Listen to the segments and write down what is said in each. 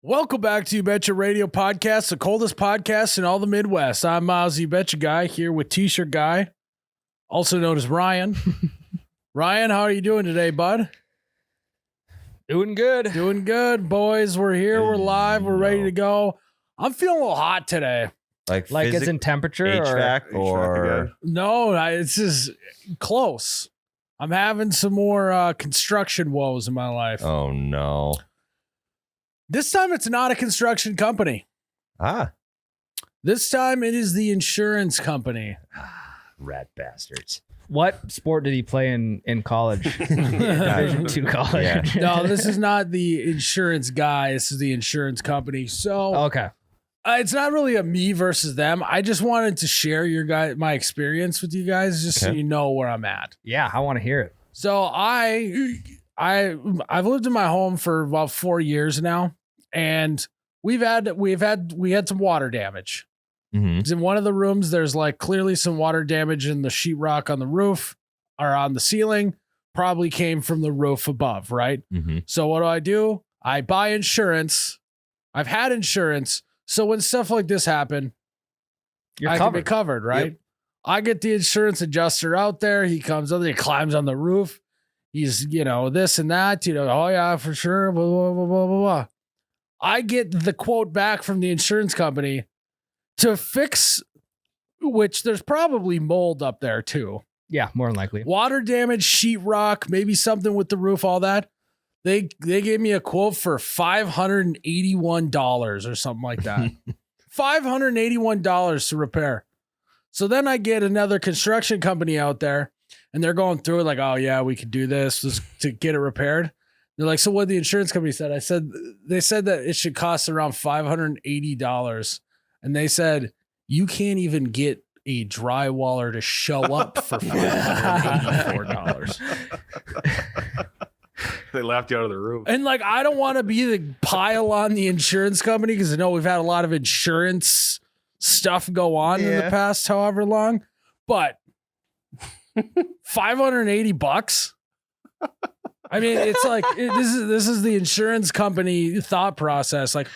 Welcome back to You Betcha Radio Podcast, the coldest podcast in all the Midwest. I'm Myles, You Betcha Guy, here with T-shirt Guy, also known as Ryan. Ryan, how are you doing today, bud? Doing good. Doing good, boys. We're here. We're live. We're ready to go. I'm feeling a little hot today. Like it's in temperature HVAC or No, it's just close. I'm having some more construction woes in my life. oh no. This time it's not a construction company. This time it is the insurance company. Rat bastards. What sport did he play in college? Division II college. Yeah. No, this is not the insurance guy. This is the insurance company. So Okay. it's not really a me versus them. I just wanted to share my experience with you guys, just so Okay. you know where I'm at. Yeah, I want to hear it. So I've lived in my home for about 4 years now, and we had some water damage. Mm-hmm. In one of the rooms, there's like clearly some water damage in the sheetrock on the roof or on the ceiling. Probably came from the roof above, right? Mm-hmm. So what do? I buy insurance. I've had insurance, so when stuff like this happen, You're I covered. can be covered, right? Yep. I get the insurance adjuster out there. He comes up, he climbs on the roof. He's, this and that, oh yeah, for sure, blah, blah, blah, blah, blah, blah. I get the quote back from the insurance company to fix, which there's probably mold up there too. Yeah, more than likely. Water damage, sheetrock, maybe something with the roof, all that. They gave me a quote for $581 or something like that. $581 to repair. So then I get another construction company out there, and they're going through it like, oh yeah, we could do this to get it repaired. They're like, so what the insurance company said? They said that it should cost around $580. And they said, you can't even get a drywaller to show up for $584. They laughed you out of the room. And like, I don't want to be the pile on the insurance company, because I know we've had a lot of insurance stuff go on in the past however long, but $580. I mean, it's like this is the insurance company thought process. Like,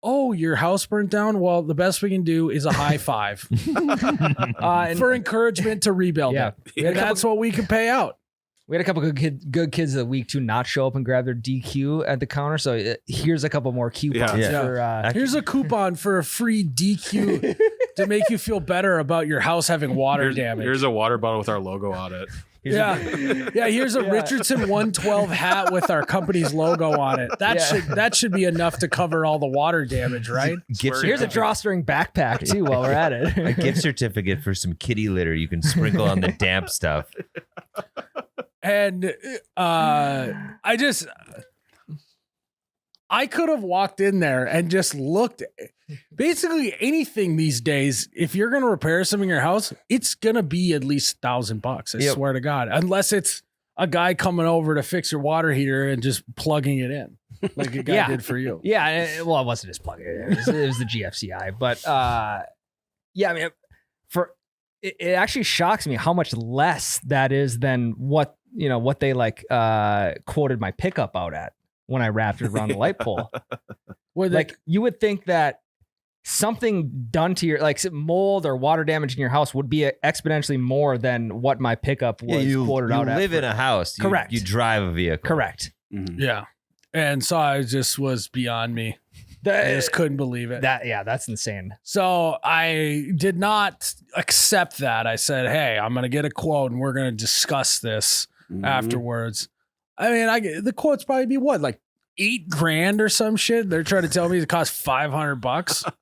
oh, your house burnt down. Well, the best we can do is a high five for encouragement to rebuild Yeah. it. And that's what we can pay out. We had a couple good kids of the week to not show up and grab their DQ at the counter. So here's a couple more coupons. Yeah. For, Here's a coupon for a free DQ to make you feel better about your house having water damage. Here's a water bottle with our logo on it. Yeah. Here's a Richardson 112 hat with our company's logo on it. That should be enough to cover all the water damage, right? Here's a drawstring backpack too while we're at it. A gift certificate for some kitty litter you can sprinkle on the damp stuff. And I could have walked in there and just looked. Basically anything these days, if you're going to repair something in your house, it's going to be at least $1,000. I swear to God, unless it's a guy coming over to fix your water heater and just plugging it in like a guy did for you. Yeah. Well, it wasn't just plugging it in. It was the GFCI. But yeah, I mean, it actually shocks me how much less that is than what they quoted my pickup out at when I wrapped it around the light pole. Like, you would think that something done to your, like, mold or water damage in your house would be exponentially more than what my pickup was quoted out at. You live in a house. Correct. You drive a vehicle. Correct. Mm-hmm. Yeah. And so I just was beyond me. I just couldn't believe it. That's insane. So I did not accept that. I said, hey, I'm going to get a quote and we're going to discuss this afterwards. I mean, the quote's probably be what, like $8,000 or some shit? They're trying to tell me it costs $500.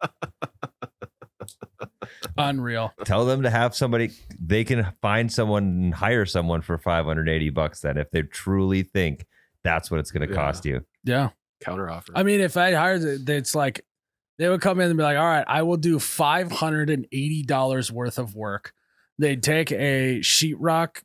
Unreal. Tell them to have somebody, they can find someone and hire someone for $580 then if they truly think that's what it's going to cost you. Yeah. Counter offer. I mean, if I hired it, it's like they would come in and be like, all right, I will do $580 worth of work. They'd take a sheetrock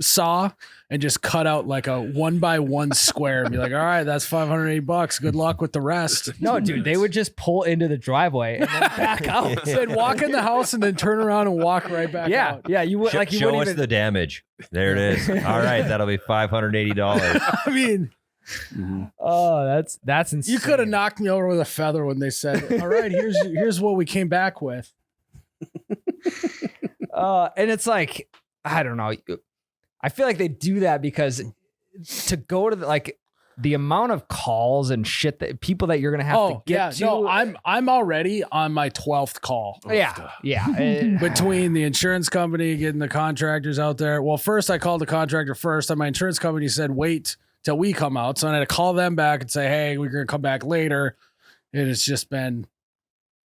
saw and just cut out like a 1x1 square and be like, all right, that's $580. Good luck with the rest. No, dude, they would just pull into the driveway and then back out. They'd walk in the house and then turn around and walk right back out. Yeah, you would Show us the damage. There it is. All right, that'll be $580. I mean, Oh, that's insane. You could have knocked me over with a feather when they said, "All right, here's what we came back with." And it's like, I don't know. I feel like they do that because to go to the amount of calls and shit that people that you're gonna have to get to. No, I'm already on my 12th call. Yeah. Between the insurance company, getting the contractors out there. Well, first I called the contractor first, and my insurance company said, wait till we come out. So I had to call them back and say, hey, we're going to come back later. And it's just been,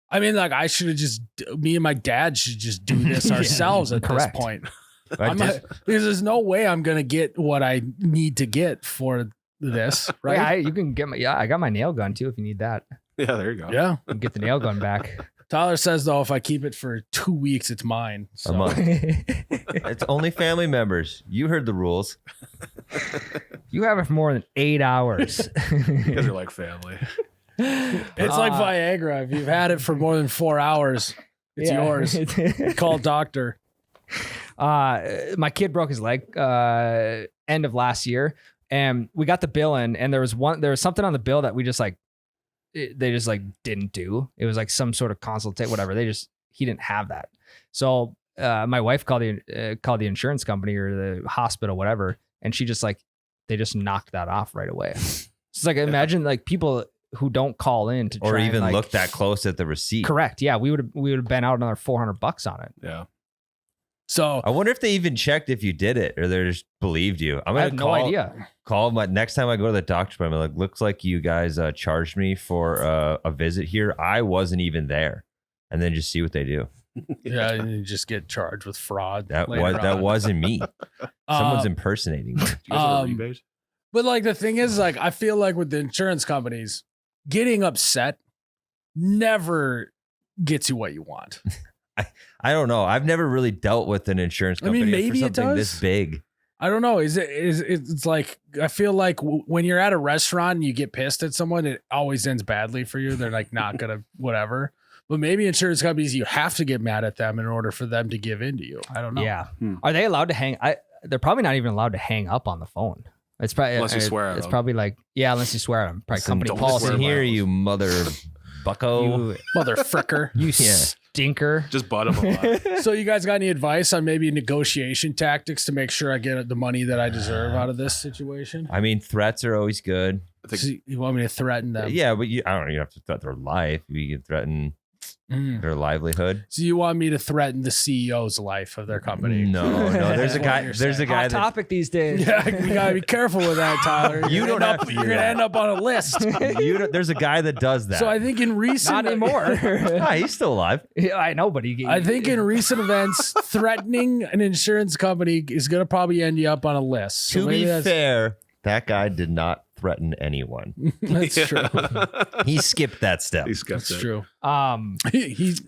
I mean, like, I should have just, me and my dad should just do this ourselves at correct. this point. Because there's no way I'm going to get what I need to get for this, right? Yeah, you can get I got my nail gun too if you need that. Yeah, there you go. Yeah. You can get the nail gun back. Tyler says, though, if I keep it for 2 weeks, it's mine. So. A month. It's only family members. You heard the rules. You have it for more than 8 hours. You guys are like family. It's like Viagra. If you've had it for more than 4 hours, it's yours. Call doctor. My kid broke his leg end of last year, and we got the bill in, and there was something on the bill that we just they just didn't do. It was like some sort of consultation, whatever. He didn't have that. So my wife called the insurance company or the hospital, whatever, and she they just knocked that off right away. It's like, imagine like people who don't call in to try or even and, look that close at the receipt. Correct. Yeah, we would have been out another $400 on it. Yeah. So I wonder if they even checked if you did it or they just believed you. I have no idea. Call my next time I go to the doctor. I'm like, looks like you guys charged me for a visit here. I wasn't even there, and then just see what they do. yeah, and you just get charged with fraud. That on. wasn't me. Someone's impersonating me. Do you guys have a rebate? But like the thing is, like, I feel like with the insurance companies, getting upset never gets you what you want. I don't know. I've never really dealt with an insurance company maybe for it something does. this big. I don't know. It's like, I feel like when you're at a restaurant and you get pissed at someone, it always ends badly for you. They're like not gonna whatever. But maybe insurance companies, you have to get mad at them in order for them to give in to you. I don't know. Yeah. Are they allowed to hang? They're probably not even allowed to hang up on the phone. It's probably Unless you swear at It's them. probably like, yeah, unless you swear at them. Probably company don't policy. swear. Listen here, you mother bucko. Mother fricker. You stinker. Just butt them a lot. So you guys got any advice on maybe negotiation tactics to make sure I get the money that I deserve out of this situation? I mean, threats are always good. I think So you want me to threaten them? Yeah, but I don't know. You have to threaten their life. You can threaten Mm. their livelihood. So you want me to threaten the CEO's life of their company? No. There's a That's guy. what you're There's a saying. guy Hot that topic these days. Yeah, you gotta be careful with that, Tyler. You don't have to You're do gonna that. end up on a list. There's a guy that does that. So I think in recent, Not anymore. Ah, he's still alive. Yeah, I know, but he. I think in recent events, threatening an insurance company is gonna probably end you up on a list. So To maybe be that's- fair, that guy did not threaten anyone. that's true. He skipped that step. He's got That's it. true. Um,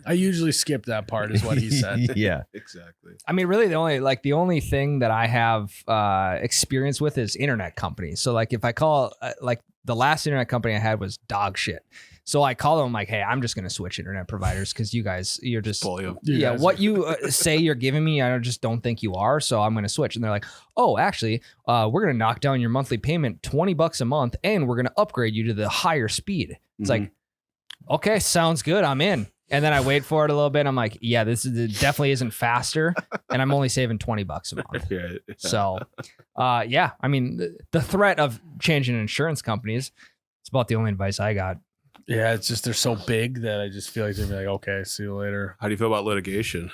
I usually skip that part, is what he said. Yeah. Exactly. I mean, really, the only thing that I have experience with is internet companies. So, like, if I call, like, the last internet company I had was dog shit. So I call them like, hey, I'm just going to switch internet providers because you're just, Pull you. You yeah, guys what you say you're giving me, I just don't think you are. So I'm going to switch. And they're like, oh, actually, we're going to knock down your monthly payment $20 a month, and we're going to upgrade you to the higher speed. It's like, okay, sounds good. I'm in. And then I wait for it a little bit. I'm like, yeah, it definitely isn't faster, and I'm only saving $20 a month. Yeah. So, yeah, I mean, the threat of changing insurance companies, it's about the only advice I got. Yeah, it's just they're so big that I just feel like they're like, okay, see you later. How do you feel about litigation?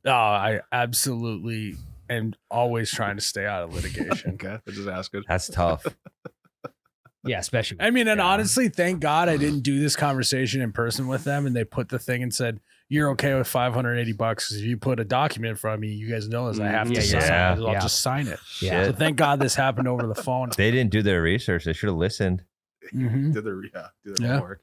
Oh, I absolutely am always trying to stay out of litigation. Okay, I just asking. That's tough. Yeah, especially. I mean, and Yeah. honestly, thank God I didn't do this conversation in person with them, and they put the thing and said, you're okay with $580 because if you put a document in front of me, you guys know this. I have to Yeah, sign yeah, it. I'll yeah. just sign it. Yeah. So thank God this happened over the phone. They didn't do their research. They should have listened. Mhm. Do their Yeah. homework.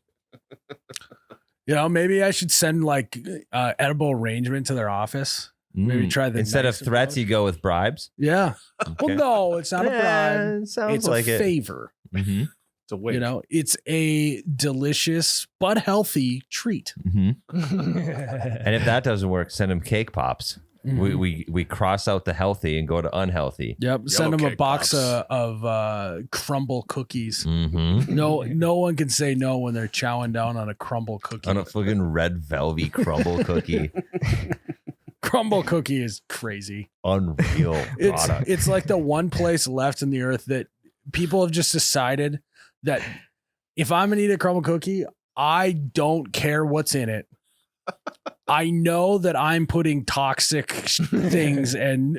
You know, maybe I should send like edible arrangement to their office. Maybe try the Instead of nice threats, approach. you go with bribes. Yeah. Okay. Well, no, it's not a bribe. Sounds It's like a it. favor. Mm-hmm. It's a wait. You know, it's a delicious but healthy treat. Mm-hmm. And if that doesn't work, send them cake pops. We cross out the healthy and go to unhealthy. Yep. Send them a cake box pops. of crumble cookies. Mm-hmm. No one can say no when they're chowing down on a crumble cookie. On a fucking red velvet crumble cookie. Crumble cookie is crazy. Unreal product. It's like the one place left in the earth that people have just decided that if I'm gonna eat a crumble cookie, I don't care what's in it. I know that I'm putting toxic things and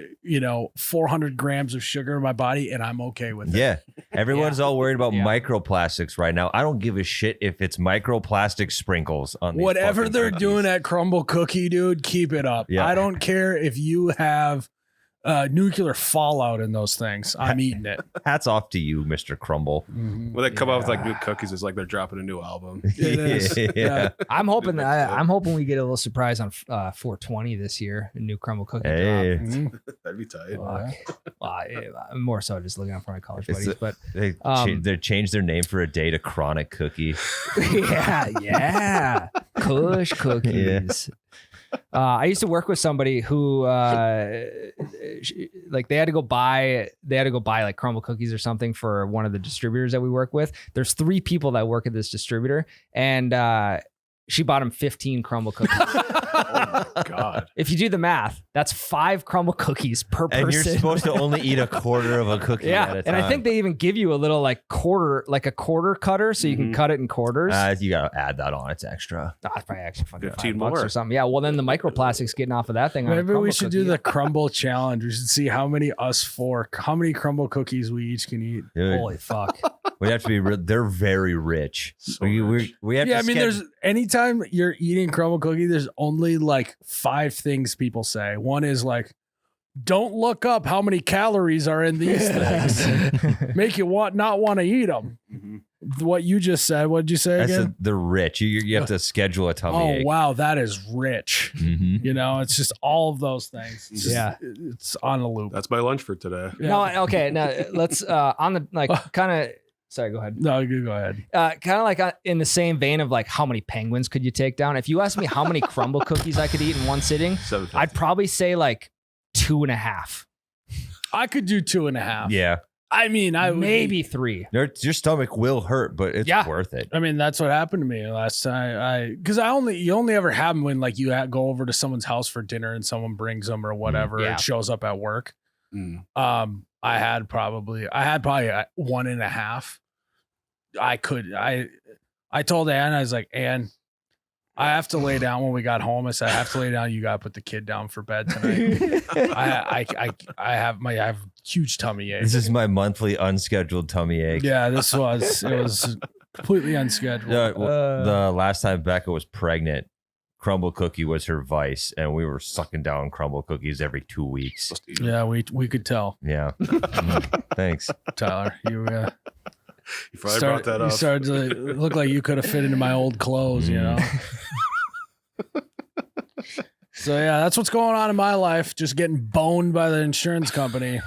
400 grams of sugar in my body, and I'm okay with it. Yeah. Everyone's all worried about microplastics right now. I don't give a shit if it's microplastic sprinkles on these Whatever fucking they're cookies. doing at Crumble Cookie, dude, keep it up. Yeah. I don't care if you have nuclear fallout in those things. I'm eating it. Hats off to you, Mr. Crumble. When they come out with like new cookies, it's like they're dropping a new album. It is. Yeah. I'm hoping I'm hoping we get a little surprise on 420 this year. A new crumble cookie Hey. drop. Mhm. That'd be tight. I'm more so just looking out for my college It's buddies, but They changed their name for a day to Chronic Cookie. yeah, Kush cookies. I used to work with somebody who, like, they had to go buy like crumble cookies or something for one of the distributors that we work with. There's 3 people that work at this distributor, and she bought him 15 crumble cookies. Oh my God. If you do the math, that's 5 crumble cookies per person. And you're supposed to only eat a quarter of a cookie at a and time. I think they even give you a little like a quarter cutter, so you can cut it in quarters. You gotta add that on. It's extra. It's probably actually fucking 15 $5 or more. something. Yeah, well then the microplastics getting off of that thing. On a Maybe we crumble should do cookie. the crumble challenge. We should see how many crumble cookies we each can eat. Dude, Holy fuck! we have to be. They're very rich. So we rich. have. Yeah, to I mean, there's anytime you're eating crumble cookie, there's only like 5 things people say. One is like, don't look up how many calories are in these things. Make you not want to eat them. Mhm. What you just said. What did you say again? They're rich. You have to schedule a tummy Oh, ache. wow. That is rich. Mm-hmm. It's just all of those things. It's just- Yeah. It's on a loop. That's my lunch for today. Yeah. No, okay. Now let's on the like kind of. Sorry, go ahead. No, you go ahead. Kind of like in the same vein of like how many penguins could you take down? If you asked me how many crumble cookies I could eat in one sitting, 750. I'd probably say like 2.5, I could do 2.5. Yeah, I mean, I would maybe 3. your stomach will hurt, but it's Yeah. worth it. I mean, that's what happened to me last time. Because you only ever have them when like you go over to someone's house for dinner and someone brings them or whatever. Yeah. It shows up at work. Mm. I had probably 1.5. I told Ann, I was like, Ann, I have to lay down when we got home. I said, I have to lay down. You got to put the kid down for bed tonight. I have huge tummy ache. This is my monthly unscheduled tummy ache. Yeah, it was completely unscheduled. The last time Becca was pregnant, crumble cookie was her vice, and we were sucking down crumble cookies every 2 weeks. Supposed to eat 'em. Yeah, we could tell, Yeah. Thanks. Tyler. You You probably brought that up. started to look like you could have fit into my old clothes, you know. So yeah, that's what's going on in my life. Just getting boned by the insurance company.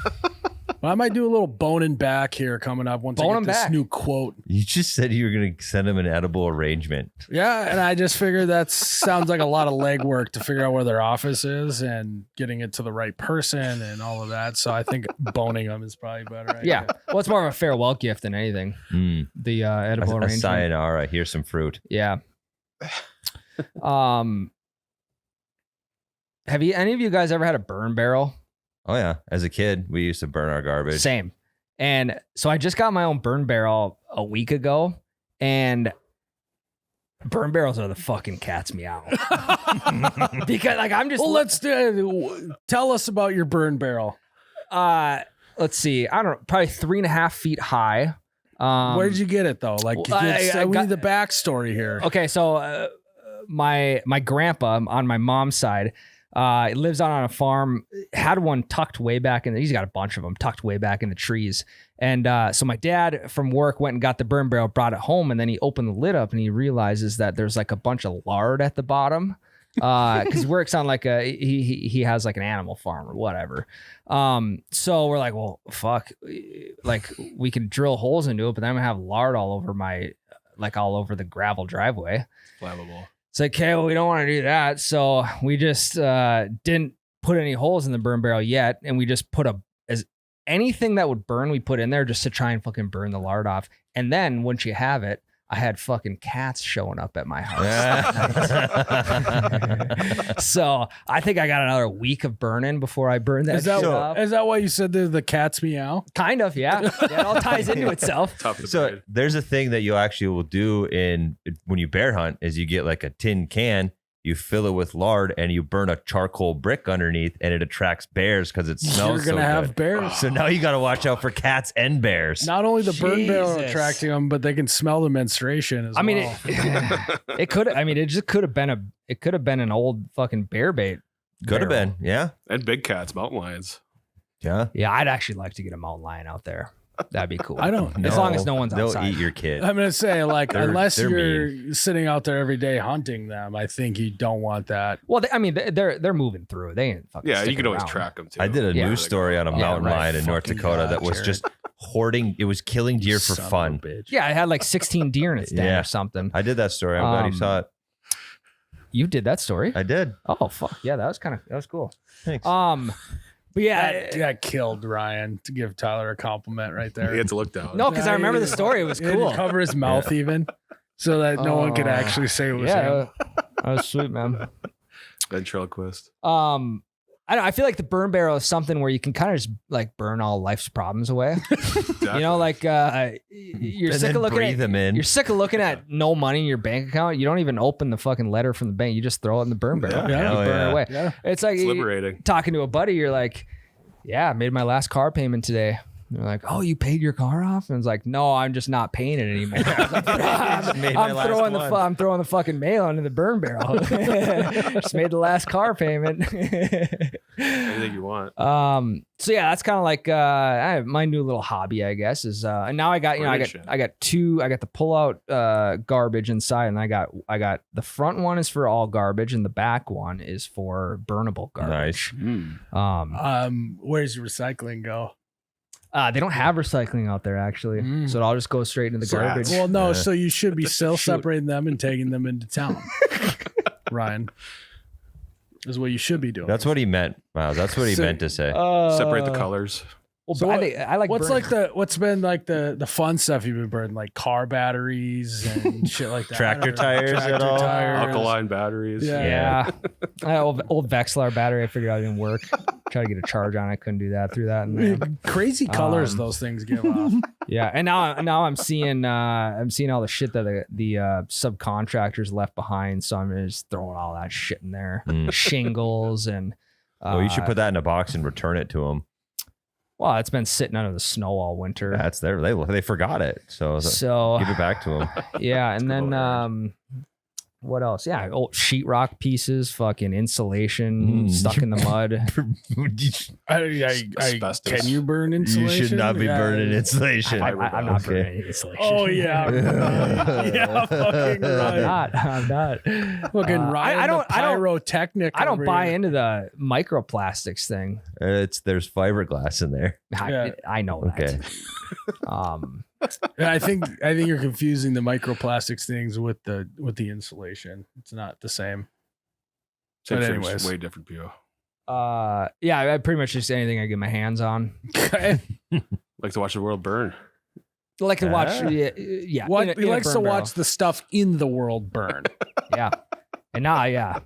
But I might do a little boning back here coming up once I Bone get 'em this back. new quote. You just said you were going to send him an edible arrangement. Yeah, and I just figured that sounds like a lot of legwork to figure out where their office is and getting it to the right person and all of that. So I think boning them is probably better. Yeah, well, it's more of a farewell gift than anything. Mm. The edible A arrangement. sayonara. Here's some fruit. Yeah. Have any of you guys ever had a burn barrel? Oh, yeah. As a kid, we used to burn our garbage. Same. And so I just got my own burn barrel a week ago, and burn barrels are the fucking cat's meow. Because like I'm just Well, let's tell us about your burn barrel. let's see, I don't know, probably 3.5 feet high. Where did you get it though? Like, well, I we got- need the backstory here. Okay, so my grandpa on my mom's side lives out on a farm, had one tucked way back in he's got a bunch of them tucked way back in the trees. And so my dad from work went and got the burn barrel, brought it home, and then he opened the lid up and he realizes that there's like a bunch of lard at the bottom. Because he works on like he has like an animal farm or whatever. So we're like, well, fuck, like we can drill holes into it, but then I'm gonna have lard all over the gravel driveway. Flammable. It's like, okay, well, we don't want to do that. So we just didn't put any holes in the burn barrel yet, and we just put anything that would burn, we put in there just to try and fucking burn the lard off. And then once you have it, I had fucking cats showing up at my house. So I think I got another week of burning before I burn that shit off. Is that why you said the cats meow? Kind of, yeah. It all ties into itself. Tough to So braid. there's a thing that you actually will do when you bear hunt is you get like a tin can, you fill it with lard, and you burn a charcoal brick underneath, and it attracts bears because it smells You're gonna so have good. bears. So now you got to watch out for cats and bears. Not only the burn barrel Jesus. attracting them, but they can smell the menstruation as I mean, well. it could. I mean, it just could have been an old fucking bear bait. Could have barrel. been, yeah, And big cats, mountain lions. yeah. Yeah, I'd actually like to get a mountain lion out there. That'd be cool. I don't. As long as no one's they'll outside. eat your kid. I'm gonna say unless they're you're sitting out there every day hunting them, I think you don't want that. Well, they're moving through. They ain't fucking. Yeah, you sticking could always around. track them too. I did a Yeah. news story on a Yeah, mountain right. lion in North Fucking Dakota God, that was Jerrod. just hoarding. It was killing deer for Son of a fun. bitch. Yeah, it had like 16 deer in its den Yeah. or something. I did that story. I'm glad you Um, saw it. You did that story? I did. Oh fuck yeah, that was cool. Thanks. But yeah, That killed Ryan, to give Tyler a compliment right there. He had to look down. no, because I remember the story. It was He had to cool. cover his mouth even, so that no one could actually say it was him. that was sweet, man. Ventriloquist. I feel like the burn barrel is something where you can kind of just like burn all life's problems away. You know, like you're And sick then of looking breathe at them in. You're sick of looking at no money in your bank account. You don't even open the fucking letter from the bank. You just throw it in the burn barrel. Yeah. You Hell burn yeah. it away. Yeah. It's like It's liberating. talking to a buddy. You're like, yeah, I made my last car payment today. And they're like, oh, you paid your car off? And it's like, no, I'm just not paying it anymore. I was like, Just made my last I'm throwing the fucking mail into the burn barrel. Just made the last car payment. Anything you want. So yeah, that's kind of like my new little hobby, I guess, is and now I got I got the pull out garbage inside, and I got the front one is for all garbage, and the back one is for burnable garbage. Nice. Where's your recycling go? They don't have recycling out there actually, so it all just goes straight into the So garbage. Well, no. Yeah. So you should be still Shoot. separating them and taking them into town. Ryan, is what you should be doing. That's what he meant, Miles. That's what he So- meant to say. Separate the colors. Well, So I like what's burning- what's been like the fun stuff you've been burning, like car batteries and shit like that. Tractor I don't know. tires at Tractor all? tires. Alkaline batteries. Yeah. Yeah, old Vexlar battery. I figured out it didn't work. Tried to get a charge on it, couldn't do that. Threw that in there. Crazy colors those things give off. Yeah, and now I'm seeing all the shit that the subcontractors left behind. So I'm just throwing all that shit in there, shingles and. Well, you should put that in a box and return it to him. Well, it's been sitting under the snow all winter. That's there. They forgot it, so So give it back to him. yeah, and Good then old what else? Yeah, old sheetrock pieces, fucking insulation stuck in the mud. Asbestos. Can you burn insulation? You should not be Yeah. burning insulation. I'm not Okay. burning any insulation. Oh yeah, yeah, fucking right. I'm not. Fucking Ryan, I don't- the I don't- pyrotechnic. I don't over buy here. into the microplastics thing. There's fiberglass in there. Yeah. I know that. Okay. Yeah, I think you're confusing the microplastics things with the insulation. It's not the same. Same But thing, anyways. just way different view. Yeah, I pretty much just anything I get my hands on. Like to watch the world burn. I like to watch. Ah. Yeah. What in he a likes to burn barrel. watch the stuff in the world burn. Yeah. And now, yeah.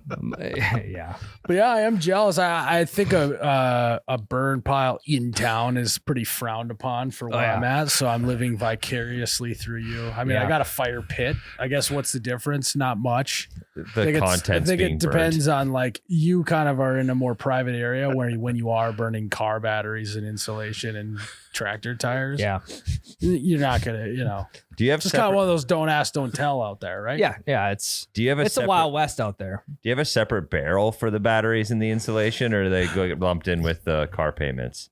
Yeah. But yeah, I am jealous. I think a burn pile in town is pretty frowned upon for where yeah. I'm at. So I'm living vicariously through you. I mean, I Yeah. got a fire pit. I guess what's the difference? Not much. The content's I think being it depends on like you kind of are in a more private area where when you are burning car batteries and insulation and tractor tires. Yeah. You're not gonna, Do you have it's kind of one of those don't ask, don't tell out there, right? Yeah. Yeah. It's Do you have a Wild West out there. Do you have a separate barrel for the batteries and the insulation, or do they go get lumped in with the car payments?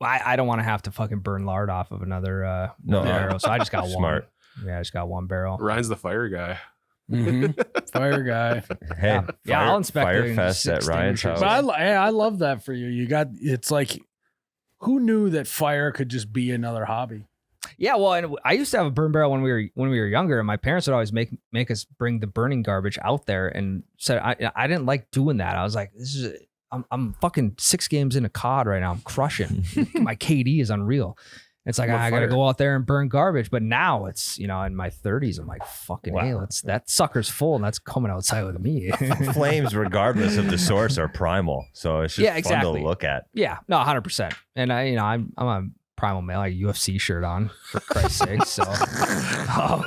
I don't want to have to fucking burn lard off of another No. barrel. So I just got one. Smart. Yeah, I just got one barrel. Ryan's the fire guy. Mhm. Fire guy. Hey, Yeah, I'll inspect the Firefest at Ryan's extinguishers. house. But I love that for you. It's like, who knew that fire could just be another hobby? Yeah, well, and I used to have a burn barrel when we were younger, and my parents would always make us bring the burning garbage out there, and said I didn't like doing that. I was like, this is I'm fucking 6 games into COD right now. I'm crushing. My KD is unreal. It's like, I got to go out there and burn garbage. But now it's, in my 30s, I'm like, fucking, hey, that sucker's full and that's coming outside with me. Flames, regardless of the source, are primal. So it's just fun to look at. Yeah, no, 100%. And I'm a primal male, like UFC shirt on, for Christ's sake. So I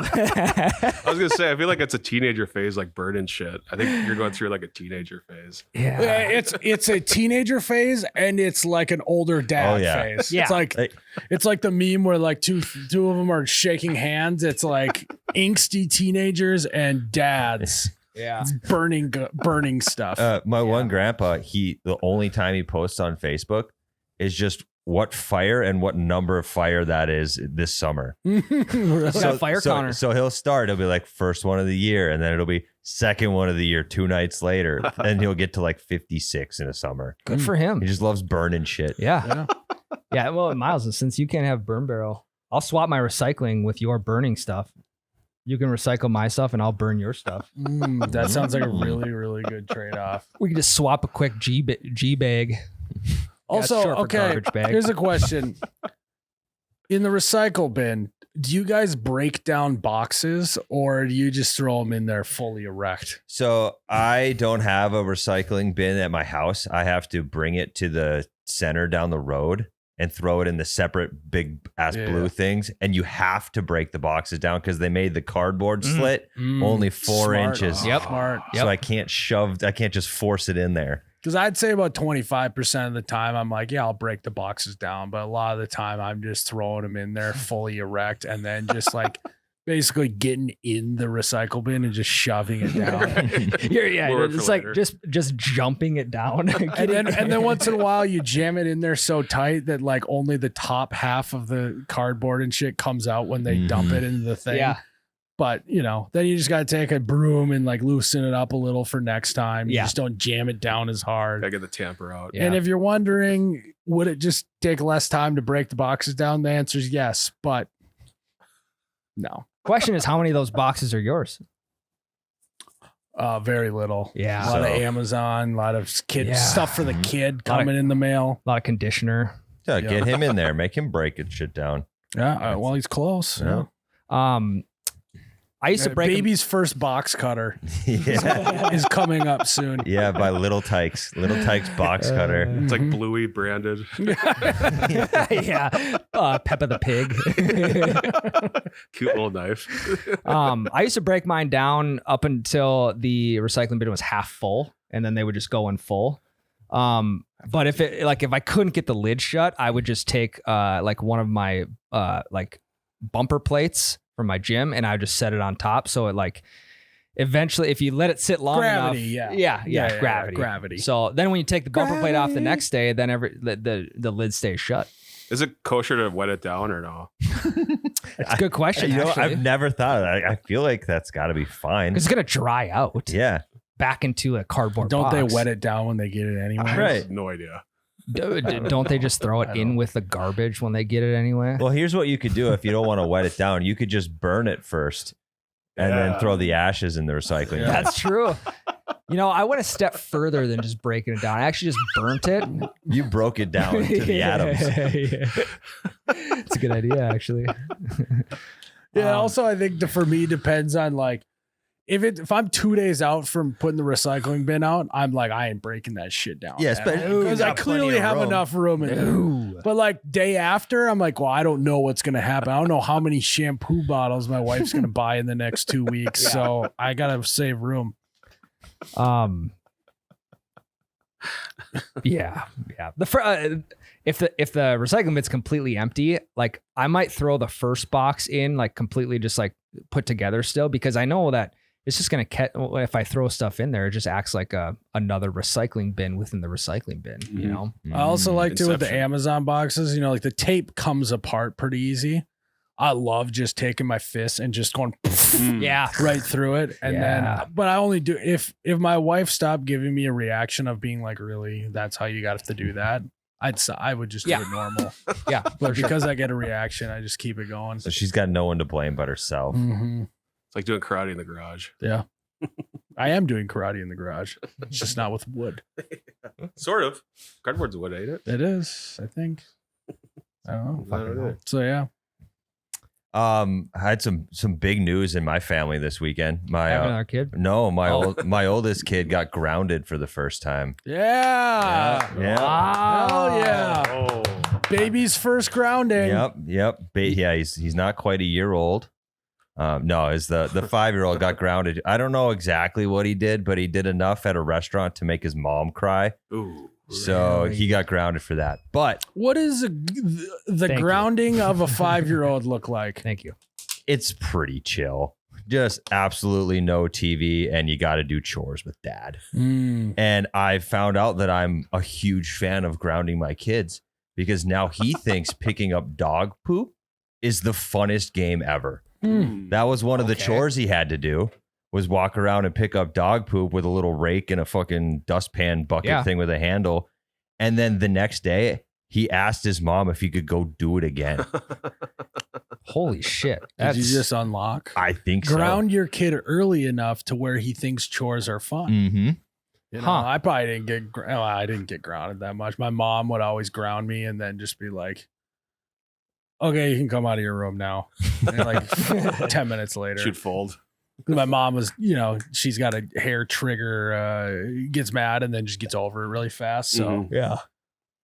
was gonna say, I feel like it's a teenager phase, like burning shit. I think you're going through like a teenager phase. Yeah, it's a teenager phase, and it's like an older dad phase. Yeah. It's like the meme where like two of them are shaking hands. It's like angsty teenagers and dads. Yeah, it's burning stuff. My one grandpa, the only time he posts on Facebook is just what fire and what number of fire that is this summer. Counter. So he'll be like first one of the year, and then it'll be second one of the year 2 nights later, and he'll get to like 56 in a summer. Good for him. He just loves burning shit. Yeah. Well, Myles, since you can't have burn barrel, I'll swap my recycling with your burning stuff. You can recycle my stuff and I'll burn your stuff. That sounds like a really, really good trade-off. We can just swap a quick G bag. Also, okay, here's a question. In the recycle bin, do you guys break down boxes or do you just throw them in there fully erect? So I don't have a recycling bin at my house. I have to bring it to the center down the road and throw it in the separate big ass blue things. And you have to break the boxes down because they made the cardboard slit only 4 inches. Smart. So I can't just force it in there. Because I'd say about 25% of the time I'm like, yeah, I'll break the boxes down. But a lot of the time I'm just throwing them in there fully erect and then just like basically getting in the recycle bin and just shoving it down. It's like just jumping it down. and then once in a while you jam it in there so tight that like only the top half of the cardboard and shit comes out when they dump it into the thing. Yeah. But, then you just got to take a broom and like loosen it up a little for next time. You just don't jam it down as hard. Gotta get the tamper out. Yeah. And if you're wondering, would it just take less time to break the boxes down? The answer is yes, but no. Question is, how many of those boxes are yours? Very little. Yeah. A lot of Amazon, a lot of stuff for the kid coming in the mail. A lot of conditioner. Yeah, get him in there. Make him break it shit down. Yeah. Well, he's close. Yeah. I used to break baby's first box cutter is coming up soon. Yeah, by Little Tykes. Little Tykes box cutter. It's like Bluey branded. Yeah. Peppa the Pig. Cute little knife. I used to break mine down up until the recycling bin was half full, and then they would just go in full. But if I couldn't get the lid shut, I would just take like one of my bumper plates from my gym, and I would just set it on top. So it like eventually, if you let it sit long enough, gravity. So then when you take the bumper plate off the next day, then the lid stays shut. Is it kosher to wet it down or no? That's a good question. I've never thought of that. I feel like that's got to be fine. It's gonna dry out. Yeah. Back into a cardboard Don't box. they wet it down when they get it anyway? I Right. have no idea. Don't they just throw it in with the garbage when they get it anyway? Well, here's what you could do if you don't want to wet it down. You could just burn it first and then throw the ashes in the recycling. bin. That's true. I went a step further than just breaking it down. I actually just burnt it. You broke it down to the atoms. It's a good idea, actually. Yeah. Also, I think for me depends on like if I'm 2 days out from putting the recycling bin out, I'm like, I ain't breaking that shit down. Yeah, because I clearly have enough room in there. But like day after, I'm like, well, I don't know what's gonna happen. I don't know how many shampoo bottles my wife's gonna buy in the next 2 weeks. So I gotta save room. Yeah. If the recycling bin's completely empty, like I might throw the first box in like completely just like put together still, because I know that it's just gonna if I throw stuff in there, it just acts like another recycling bin within the recycling bin. I also like to with the Amazon boxes, like the tape comes apart pretty easy. I love just taking my fist and just going right through it. And then, but I only do if my wife stopped giving me a reaction of being like, really, that's how you got to do that. I would just do it normal. Yeah. But because I get a reaction, I just keep it going. So she's got no one to blame but herself. Mm-hmm. It's like doing karate in the garage. Yeah. I am doing karate in the garage. It's just not with wood. Sort of. Cardboard's wood, ain't it? It is, I think. I don't know. I don't know. So yeah. I had some big news in my family this weekend. Having another kid. No, my oldest kid got grounded for the first time. Yeah. Yeah. Hell yeah. Oh. Baby's first grounding. Yep. Yeah, he's not quite a year old. No, is the 5-year-old got grounded. I don't know exactly what he did, but he did enough at a restaurant to make his mom cry. Ooh. So he got grounded for that. But What does the Thank you. grounding of a 5-year-old look like? Thank you. it's pretty chill. Just absolutely no TV, and you got to do chores with dad. And I found out that I'm a huge fan of grounding my kids because now he thinks picking up dog poop is the funnest game ever. That was one of the chores he had to do, was walk around and pick up dog poop with a little rake and a fucking dustpan bucket thing with a handle. And then the next day, he asked his mom if he could go do it again. Holy shit. Did you just unlock? I think Ground your kid early enough to where he thinks chores are fun. Mm-hmm. You know, I probably didn't I didn't get grounded that much. My mom would always ground me and then just be like, okay, you can come out of your room now. And like 10 minutes later. Should fold. My mom was, you know, she's got a hair trigger, gets mad and then just gets over it really fast. So yeah,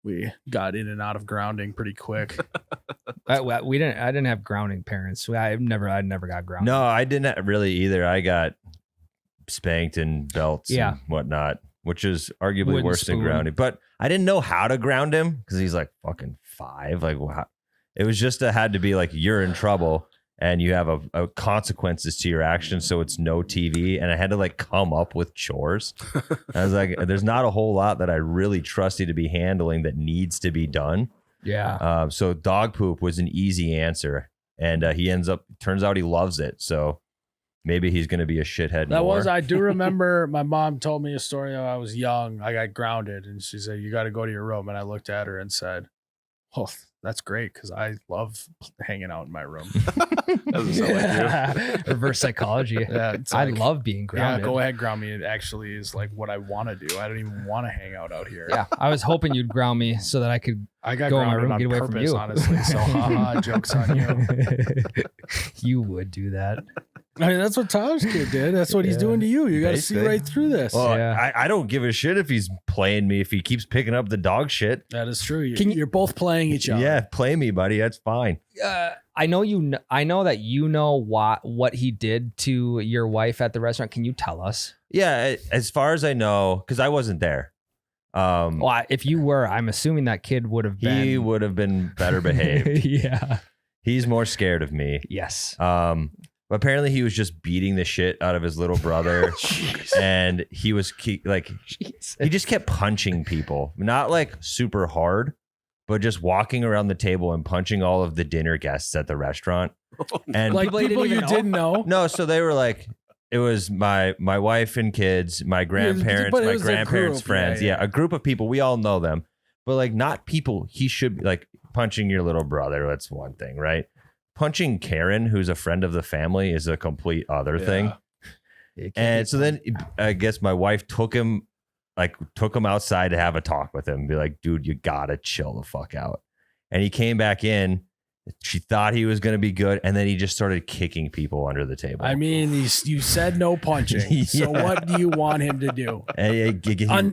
we got in and out of grounding pretty quick. I didn't have grounding parents. I never got grounded. No, I didn't really either. I got spanked and belts and whatnot, which is arguably Wooden worse than spoon. grounding. But I didn't know how to ground him because he's like fucking 5. Like, wow. It was just had to be like, you're in trouble and you have a consequences to your actions. So it's no TV. And I had to like come up with chores. I was like, there's not a whole lot that I really trust you to be handling that needs to be done. Yeah. So dog poop was an easy answer. And turns out he loves it. So maybe he's going to be a shithead. I do remember my mom told me a story when I was young. I got grounded and she said, you got to go to your room. And I looked at her and said, oh, that's great because I love hanging out in my room. Doesn't sound like you. Reverse psychology. Yeah, I love being grounded. Yeah, go ahead, ground me. It actually is like what I want to do. I don't even want to hang out here. Yeah, I was hoping you'd ground me so that I could got go in my grounded room, on get away from purpose, you. honestly. So, joke's on you. You would do that. I mean, that's what Tyler's kid did. That's what he's doing to you. You got to see Basically. right through this. Well, Yeah. I don't give a shit if he's playing me, if he keeps picking up the dog shit. That is true. You're both playing each other. Yeah, play me, buddy. That's fine. I know that you know what he did to your wife at the restaurant. Can you tell us? Yeah, as far as I know, because I wasn't there. Well, if you were, I'm assuming that kid would have been. He would have been better behaved. Yeah. He's more scared of me. Yes. But apparently he was just beating the shit out of his little brother. And he just kept punching people. Not like super hard, but just walking around the table and punching all of the dinner guests at the restaurant. And Like People people you you didn't know. no, so they were like, it was my wife and kids, my grandparents, but it my was a grandparents' group. friends. Yeah, Yeah, a group of people. We all know them. But like not people he should be like punching your little brother. That's one thing, right? Punching Karen, who's a friend of the family, is a complete other thing. And so then I guess my wife took him outside to have a talk with him and be like, dude, you gotta chill the fuck out. And he came back in. She thought he was going to be good. And then he just started kicking people under the table. I mean, you said no punching. So what do you want him to do?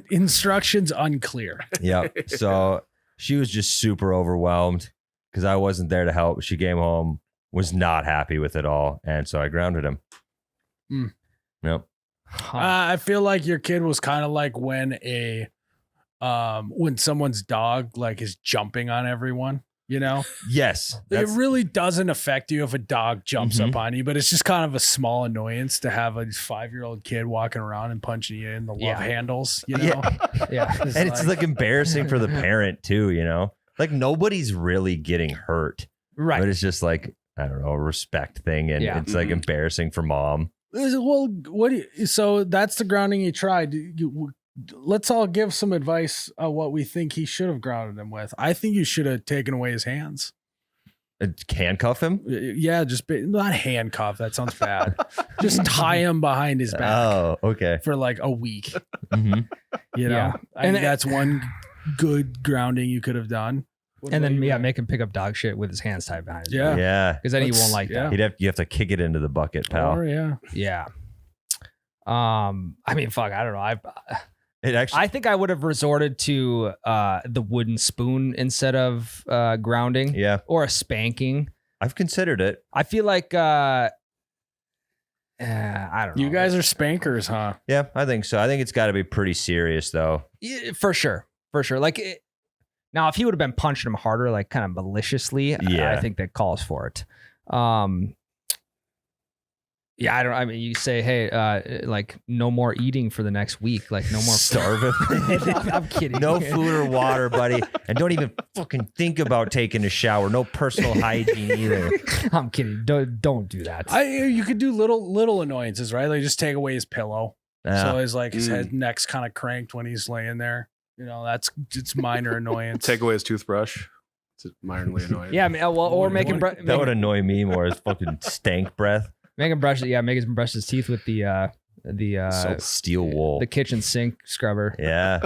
Instructions unclear. Yep. So she was just super overwhelmed because I wasn't there to help. She came home, was not happy with it all. And so I grounded him. Yep. I feel like your kid was kind of like when when someone's dog like is jumping on everyone, you know? Yes. It really doesn't affect you if a dog jumps Mhm. up on you, but it's just kind of a small annoyance to have a 5-year-old kid walking around and punching you in the love handles, you know? Yeah. And it's like embarrassing for the parent too, you know? Like nobody's really getting hurt. Right. But it's just like, I don't know, a respect thing. And it's like embarrassing for mom. Well, so that's the grounding you tried. Let's all give some advice on what we think he should have grounded him with. I think you should have taken away his hands Handcuff him? Yeah, not handcuff. That sounds bad. Just tie him behind his back Oh, okay. for like a week. Mhm. You know, Yeah. I think that's one good grounding you could have done. What And about then you, man? make him pick up dog shit with his hands tied behind his Yeah. Yeah. because then he won't like yeah. that. You have to kick it into the bucket, pal. Or, yeah. Yeah. I mean, fuck, I don't know. It actually I think I would have resorted to the wooden spoon instead of grounding yeah, or a spanking. I've considered it. I feel like I don't know. You guys are spankers, huh? Yeah, I think so. I think it's got to be pretty serious though. Yeah, for sure. Like now, if he would have been punching him harder, like kind of maliciously, Yeah. I think that calls for it. Yeah, I mean, you say, hey, like no more eating for the next week, like no more Starving. I'm kidding. No food or water, buddy. And don't even fucking think about taking a shower. No personal hygiene either. I'm kidding. Don't do that. You could do little annoyances, right? Like just take away his pillow. So his his head neck's kind of cranked when he's laying there. You know, it's minor annoyance. Take away his toothbrush. It's minorly annoying. Yeah, I mean, well, or make him that would annoy me more as fucking stank breath. make him brush. Yeah, make him brush his teeth with the Steel wool. the kitchen sink scrubber, Yeah.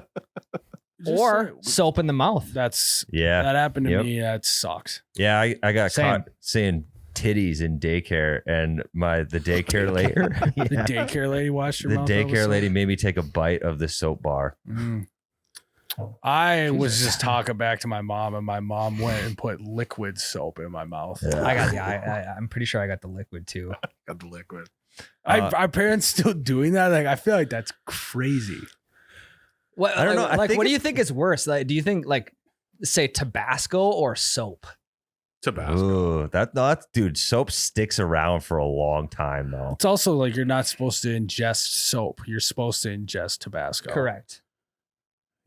Just or say- soap in the mouth. that's Yeah. that happened to Yep. me. That sucks. Yeah, I got Same. caught saying titties in daycare, and the daycare lady, The yeah, daycare lady washed your the mouth. out with daycare soap? lady made me take a bite of the soap bar. I was just talking back to my mom, and my mom went and put liquid soap in my mouth. Yeah. I got I'm pretty sure I got the liquid too. Got the liquid. Our parents still doing that? Like, I feel like that's crazy. What I don't know. I Like, think what do you think is worse? Like, do you think like say Tabasco or soap? Tabasco. Ooh, that's dude. Soap sticks around for a long time though. It's also like you're not supposed to ingest soap. You're supposed to ingest Tabasco. Correct.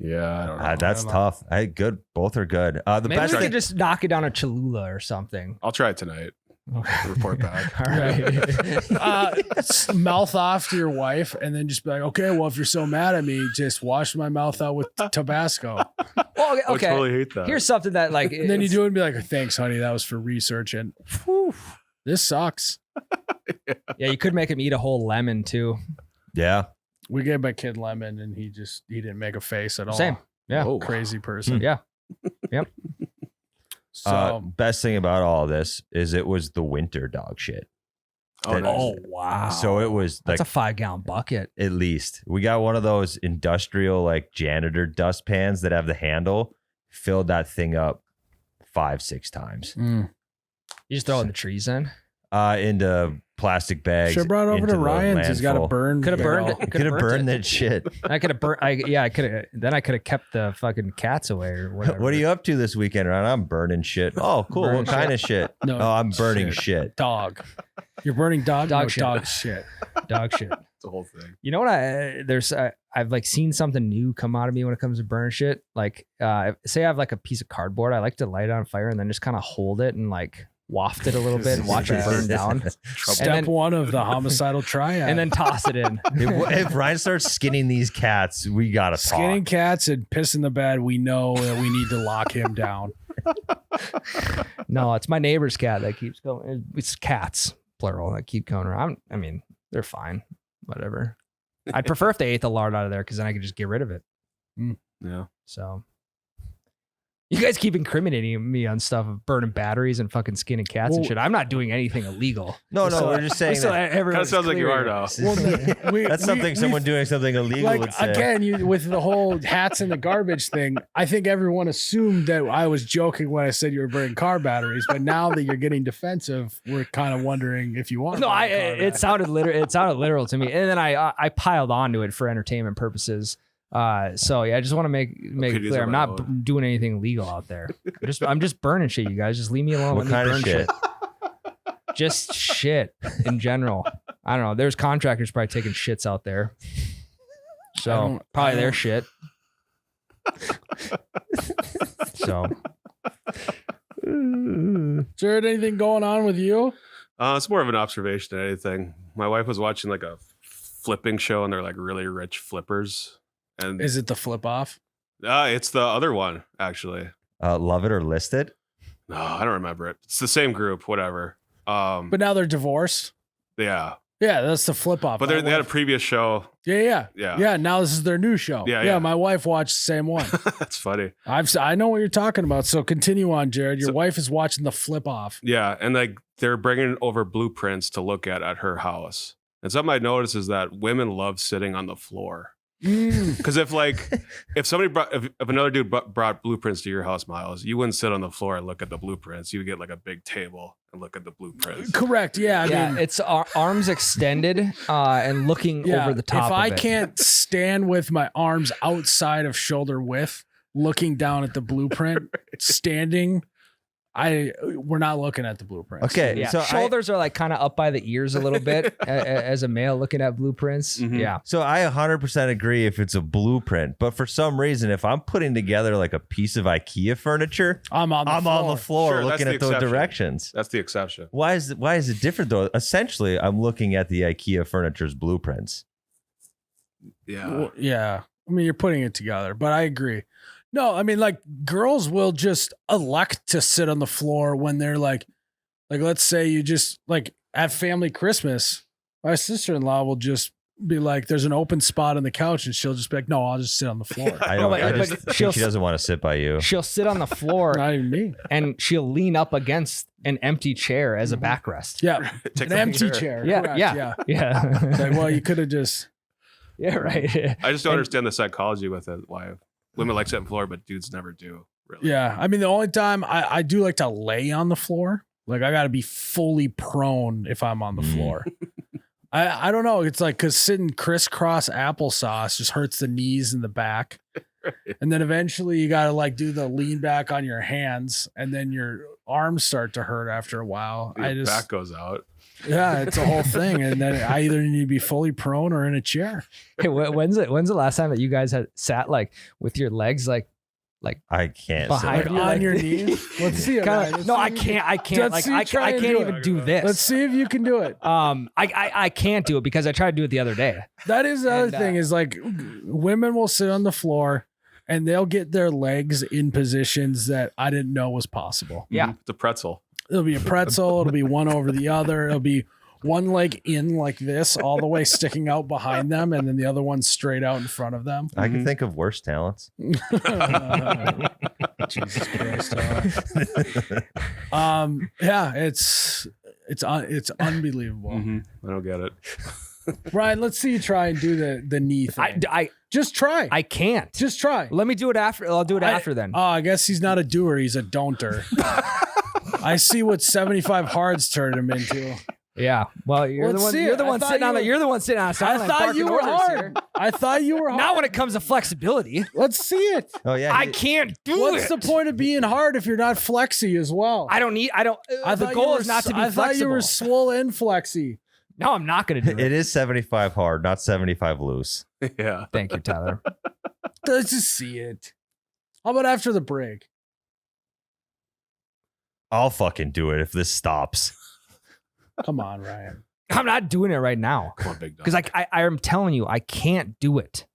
Yeah. I don't know. That's tough. Good. Both are good. The Maybe best we thing. could just knock it down a Cholula or something. I'll try it tonight. Report back. All right. Mouth off to your wife, and then just be like, okay, well, if you're so mad at me, just wash my mouth out with Tabasco. Well, I okay. totally hate that. Here's something that like. And then you do it and be like, thanks, honey. That was for research. And whew, this sucks. Yeah, you could make him eat a whole lemon too. Yeah. We gave my kid lemon, and he didn't make a face at all. Same. Yeah. Oh. Crazy person. Yeah. So, Best thing about all of this is it was the winter dog shit. Oh, that- nice. oh, wow. So it was like That's a 5-gallon bucket. at least we got one of those industrial like janitor dust pans that have the handle. Filled that thing up 5-6 times Mm. You just throw it in the trees then. into plastic bags. Should have brought it over into to the Ryan's. He's got a landfill. burn. Could have burned it. Could have burned that shit. I could have burnt. I could have. Then I could have kept the fucking cats away or whatever. What are you up to this weekend, Ryan? I'm burning shit. Oh, cool. Burning What kind of shit? No, Oh, I'm burning shit. Dog. You're burning dog? Dog No, shit. dog shit. Dog shit. It's a whole thing. You know what? I've like seen something new come out of me when it comes to burning shit. Like, say I have like a piece of cardboard. I like to light it on fire and then just kind of hold it and like waft it a little bit and watch it burn down, Step then- one of the homicidal triad. and then toss it in. If Ryan starts skinning these cats, we gotta skinning talk. cats and pissing the bed, we know that we need to lock him down. No, it's my neighbor's cat that keeps going. It's cats, plural, that keep going around. I mean, they're fine. Whatever. I'd prefer if they ate the lard out of there because then I could just get rid of it. Yeah. So you guys keep incriminating me on stuff of burning batteries and fucking skinning cats and Well- shit. I'm not doing anything illegal. No, So- we're just saying so that. Kind everyone's of sounds like you clear. are now. Well, That's something someone doing something illegal like would say. again, you with the whole hats in the garbage thing. I think everyone assumed that I was joking when I said you were burning car batteries, but now that you're getting defensive, we're kind of wondering if you want. No, it sounded literal. It sounded literal to me, and then I piled onto it for entertainment purposes. So yeah, I just want to make Okay, it these clear are I'm my not own. doing anything illegal out there. I'm just burning shit, you guys. Just leave me alone. What Let me kind of burn shit? Just shit in general. I don't know. There's contractors probably taking shits out there. So probably their shit. So Jared, anything going on with you? It's more of an observation than anything. My wife was watching like a flipping show, and they're like really rich flippers. And Is it the flip off? it's the other one actually. Love it or list it? No, I don't remember it. It's the same group, whatever. But now they're divorced. Yeah. Yeah, that's the flip off. But they had a previous show. Yeah. Now this is their new show. Yeah. My wife watched the same one. That's funny. I know what you're talking about. So continue on, Jerrod. Your wife is watching the flip off. Yeah, and like they're bringing over blueprints to look at her house. And something I noticed is that women love sitting on the floor. Because if another dude brought blueprints to your house, Myles, you wouldn't sit on the floor and look at the blueprints. You would get like a big table and look at the blueprints. Correct. Yeah. I mean, it's arms extended and looking over the top. If I can't stand with my arms outside of shoulder width, looking down at the blueprint, standing, we're not looking at the blueprints. Okay, Yeah. so Shoulders are like kind of up by the ears a little bit as a male looking at blueprints. Mhm. Yeah. So I 100% agree if it's a blueprint, but for some reason, if I'm putting together like a piece of IKEA furniture, I'm on the floor. Sure, that's looking the at those exception. directions. That's the exception. Why is it different though? Essentially, I'm looking at the IKEA furniture's blueprints. Yeah. Well, yeah. I mean, you're putting it together, but I agree. No, I mean, like girls will just elect to sit on the floor when they're like let's say you just like at family Christmas, my sister-in-law will just be like, there's an open spot on the couch and she'll just be like, no, I'll just sit on the floor. I just but think she doesn't want to sit by you. She'll sit on the floor Not even me. and she'll lean up against an empty chair as a backrest. Yeah. Take An a empty picture. chair. Yeah, Correct, yeah. It's Yeah. like, well, you could have just Yeah, right. I just don't understand the psychology with it. Why women like sitting on the floor, but dudes never do. Really. Yeah. I mean, the only time I do like to lay on the floor, like I got to be fully prone if I'm on the floor. I don't know. It's like because sitting crisscross applesauce just hurts the knees and the back. And then eventually you got to like do the lean back on your hands and then your arms start to hurt after a while. Your back goes out. Yeah, it's a whole thing. And then I either need to be fully prone or in a chair. Hey, when's the last time that you guys had sat like with your legs like I can't. behind sit you, on like- your knees? Let's see it. Ryan. Let's No, see I if you can't. I can't. Let's Like see you I try and can't do even it. do this. Let's see if you can do it. I can't do it because I tried to do it the other day. That is the other And, thing is like women will sit on the floor and they'll get their legs in positions that I didn't know was possible. Yeah. The pretzel. It'll be a pretzel. It'll be one over the other. It'll be one leg in like this, all the way sticking out behind them, and then the other one straight out in front of them. I can think of worse talents. Jesus Christ. Yeah, it's unbelievable. I don't get it. Ryan, let's see you try and do the knee thing. I Just try. I can't. Just try. Let me do it after. I'll do it after then. Oh, I guess he's not a doer. He's a don'ter. I see what 75 hards turned him into. Yeah. Well, you're Let's the one. see You're it. the I one thought sitting you on the. were- You're the one sitting on. I silent thought you barking were orders hard. here. I thought you were hard. Not when it comes to flexibility. Let's see it. Oh yeah, I can't do What's it. the point of being hard if you're not flexy as well? I don't need. I don't. I the thought goal you were is not to be I flexible. thought you were swole and flexy. No, I'm not going to do it. It is 75 hard, not 75 loose. Yeah. Thank you, Tyler. Let's just see it. How about after the break? I'll fucking do it if this stops. Come on, Ryan. I'm not doing it right now Come on, big dog. because I'm telling you, I can't do it.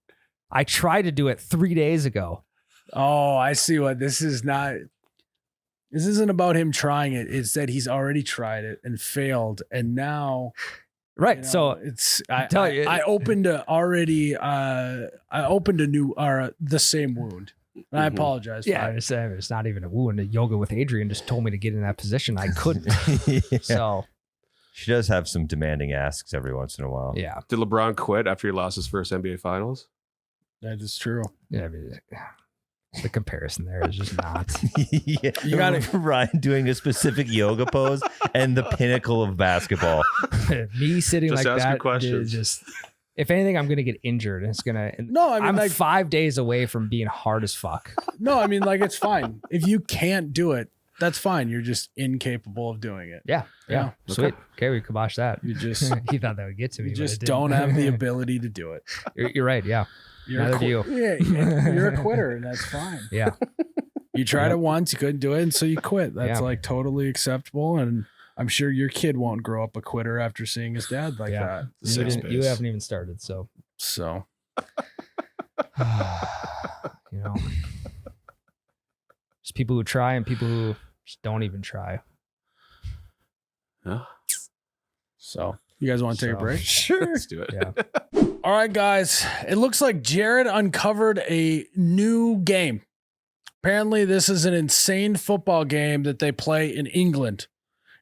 I tried to do it 3 days ago. Oh, I see what this is not. This isn't about him trying it. It's that he's already tried it and failed. And now, Right. you know, So it's, tell you- I opened a already, I opened a new, the same wound. And I Mhm. apologize. yeah, For it. it's not even a wound. Yoga with Adrian just told me to get in that position. I couldn't. So She does have some demanding asks every once in a while. yeah. Did LeBron quit after he lost his first NBA Finals? That is true. Yeah. I mean, the comparison there is just not. Yeah. You gotta- Ryan doing a specific yoga pose and the pinnacle of basketball. Me sitting Just like ask your that is questions. just. If anything, I'm gonna get injured. And it's gonna. No, I mean, I'm like, 5 days away from being hard as fuck. no, I mean, like, it's fine. If you can't do it, that's fine. You're just incapable of doing it. Yeah. Yeah. Sweet. Okay, we kibosh that. You just, He thought that would get to me. you but just it didn't. don't have the ability to do it. You're right. Yeah. Neither do you. Yeah, you're a quitter, and that's fine. Yeah. You tried it once, you couldn't do it, and so you quit. That's Yeah. like totally acceptable. And I'm sure your kid won't grow up a quitter after seeing his dad like Yeah. that. The You, safe didn't- you space. haven't even started. So, So you know, there's people who try and people who Just don't even try. Yeah. So you guys want to take a break? Sure. Let's do it. Yeah. All right, guys. It looks like Jerrod uncovered a new game. Apparently, this is an insane football game that they play in England.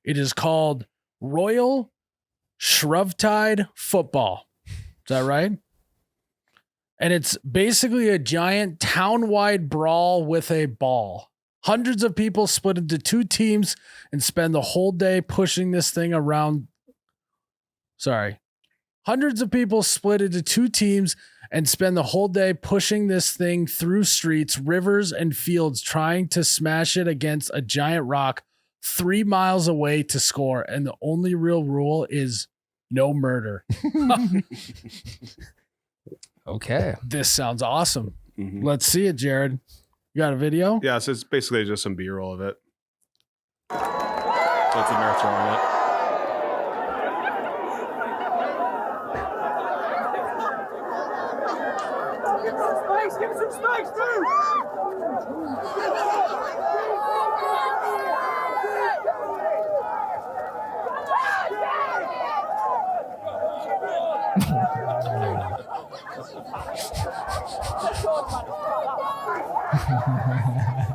It is called Royal Shrovetide football. Is that right? And it's basically a giant town-wide brawl with a ball. Hundreds of people split into two teams and spend the whole day pushing this thing around. Hundreds of people split into two teams and spend the whole day pushing this thing through streets, rivers, and fields, trying to smash it against a giant rock 3 miles away to score. And the only real rule is no murder. Okay. This sounds awesome. Mhm. Let's see it, Jerrod. You got a video? Yeah, so it's basically just some B-roll of it. So it's in there throwing it. Give him some space, dude!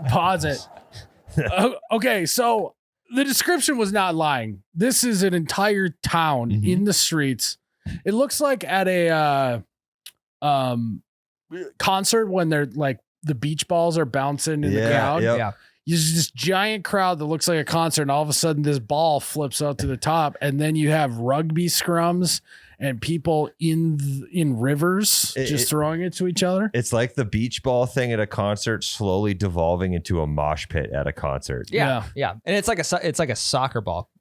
Pause it. Okay, so the description was not lying. This is an entire town in the streets. It looks like at a concert when they're like the beach balls are bouncing in the crowd. Yep. Yeah. There's this giant crowd that looks like a concert, and all of a sudden this ball flips out to the top, and then you have rugby scrums and people in rivers just throwing it to each other. It's like the beach ball thing at a concert slowly devolving into a mosh pit at a concert. Yeah. And it's like a soccer ball,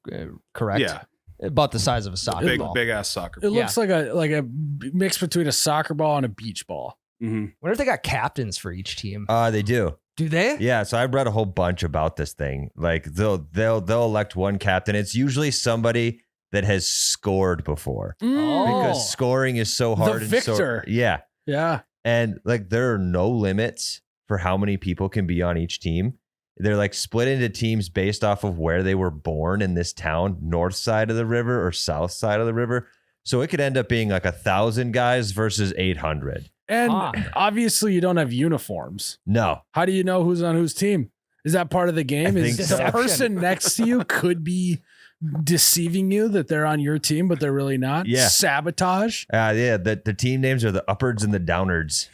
correct? Yeah. About the size of a soccer ball. Big ass soccer It ball. looks like a mix between a soccer ball and a beach ball. Mm-hmm. Wonder if they got captains for each team. They do. Do they? Yeah, so I've read a whole bunch about this thing. Like they'll elect one captain. It's usually somebody that has scored before because scoring is so hard. The victor. Yeah. Yeah. And like there are no limits for how many people can be on each team. They're like split into teams based off of where they were born in this town, north side of the river or south side of the river. So it could end up being like 1,000 guys versus 800. And obviously you don't have uniforms. No. How do you know who's on whose team? Is that part of the game? I Is think the so. person next to you could be deceiving you that they're on your team, but they're really not? Yeah. Sabotage? Yeah, the team names are the Uppards and the Downards.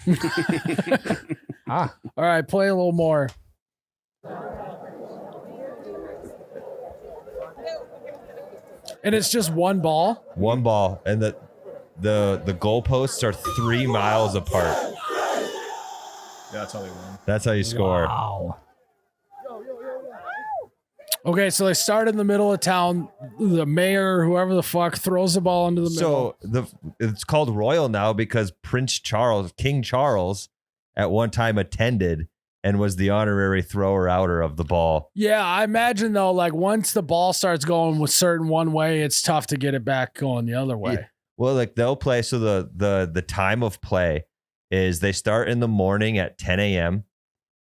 All right, play a little more. And it's just one ball. One ball, and the goalposts are 3 miles apart. Yeah, that's how they win. That's how you score. Wow. Okay, so they start in the middle of town. The mayor, whoever the fuck, throws the ball into the middle. So it's called Royal now because King Charles, at one time attended and was the honorary thrower-outer of the ball. Yeah, I imagine though, like once the ball starts going with certain one way, it's tough to get it back going the other way. Yeah. Well, like they'll play. So the time of play is they start in the morning at 10 a.m.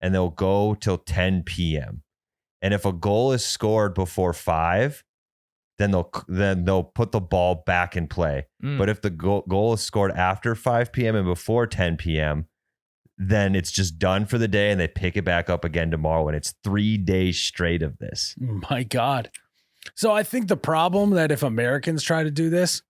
and they'll go till 10 p.m. And if a goal is scored before 5, then they'll put the ball back in play. But if the goal is scored after 5 p.m. and before 10 p.m., then it's just done for the day and they pick it back up again tomorrow. And it's 3 days straight of this. My God. So I think the problem that if Americans try to do this,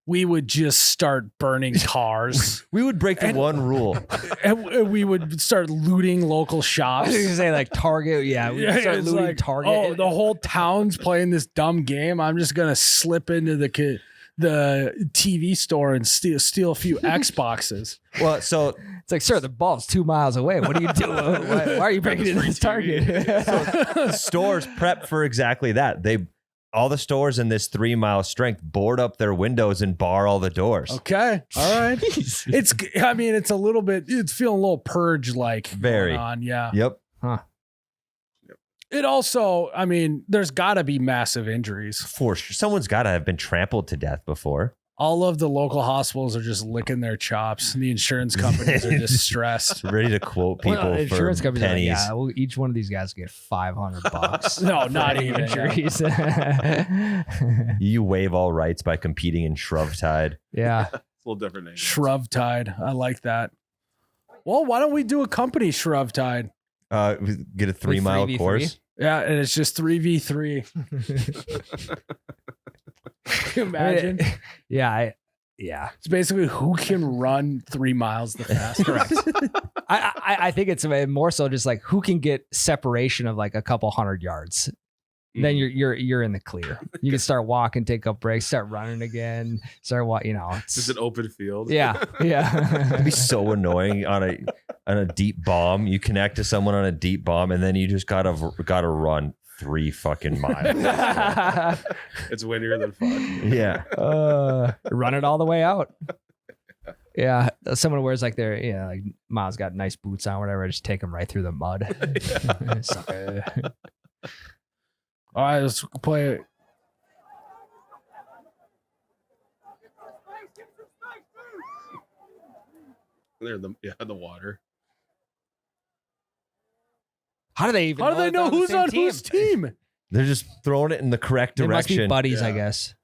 we would just start burning cars. We would break the one rule. And we would start looting local I shops. was gonna say like Target. Yeah, we start It's looting like, Target. oh, the whole town's playing this dumb game. I'm just gonna slip into the TV store and steal a few Xboxes. Well, so It's like, sir, the ball's 2 miles away. What are you doing? Why are you breaking into this Target? stores prep for exactly that. All the stores in this 3 mile strength board up their windows and bar all the doors. Okay, all right. It's a little bit. It's feeling a little purge like Very. going on. Yeah. Yep. It also, there's got to be massive injuries. For sure. Someone's got to have been trampled to death before. All of the local hospitals are just licking their chops, and the insurance companies are just stressed. Ready to quote people Well, for insurance companies are like, pennies. yeah, well, each one of these guys will get $500. No, for not any even. injuries. You waive all rights by competing in Shrovetide. Yeah. It's a little different name. Shrovetide. I like that. Well, why don't we do a company Shrovetide? Get a 3 mile 3v3? course. Yeah, and it's just 3v3. Can you imagine? Yeah. It's basically who can run 3 miles the fastest. I think it's more so just like who can get separation of like a couple 100 yards. Then you're in the clear. You can start walking, take up breaks, start running again, start walking. It's just an open field. Yeah. It'd be so annoying on a deep bomb. You connect to someone on a deep bomb, and then you just gotta run 3 fucking miles. It's windier than fun. Yeah. Run it all the way out. Yeah, someone wears like like Myles got nice boots on, whatever. Just take them right through the mud. Sucker. All right, let's play it. They're the water. How do they even? How do they know they're on the who's same on team? whose team? They're just throwing it in the correct They must be direction. buddies, I Yeah. guess.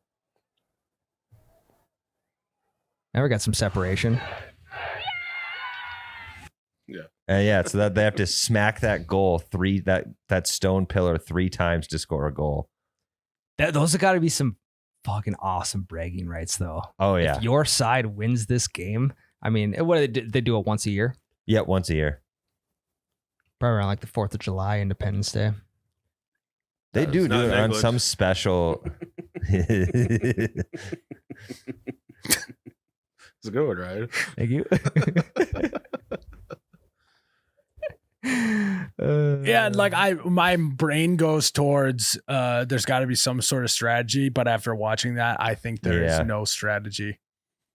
Now we got some separation. Yeah, so that they have to smack that goal that stone pillar 3 times to score a goal. Those have got to be some fucking awesome bragging rights, though. Oh yeah, If your side wins this game, I mean, what do they do? They do it once a year, yeah, once a year. probably around like the 4th of July, Independence Day. They That do is do not it on English. some special. It's a good one, right? Thank you. Yeah, like my brain goes towards there's got to be some sort of strategy, but after watching that, I think there is Yeah. no strategy.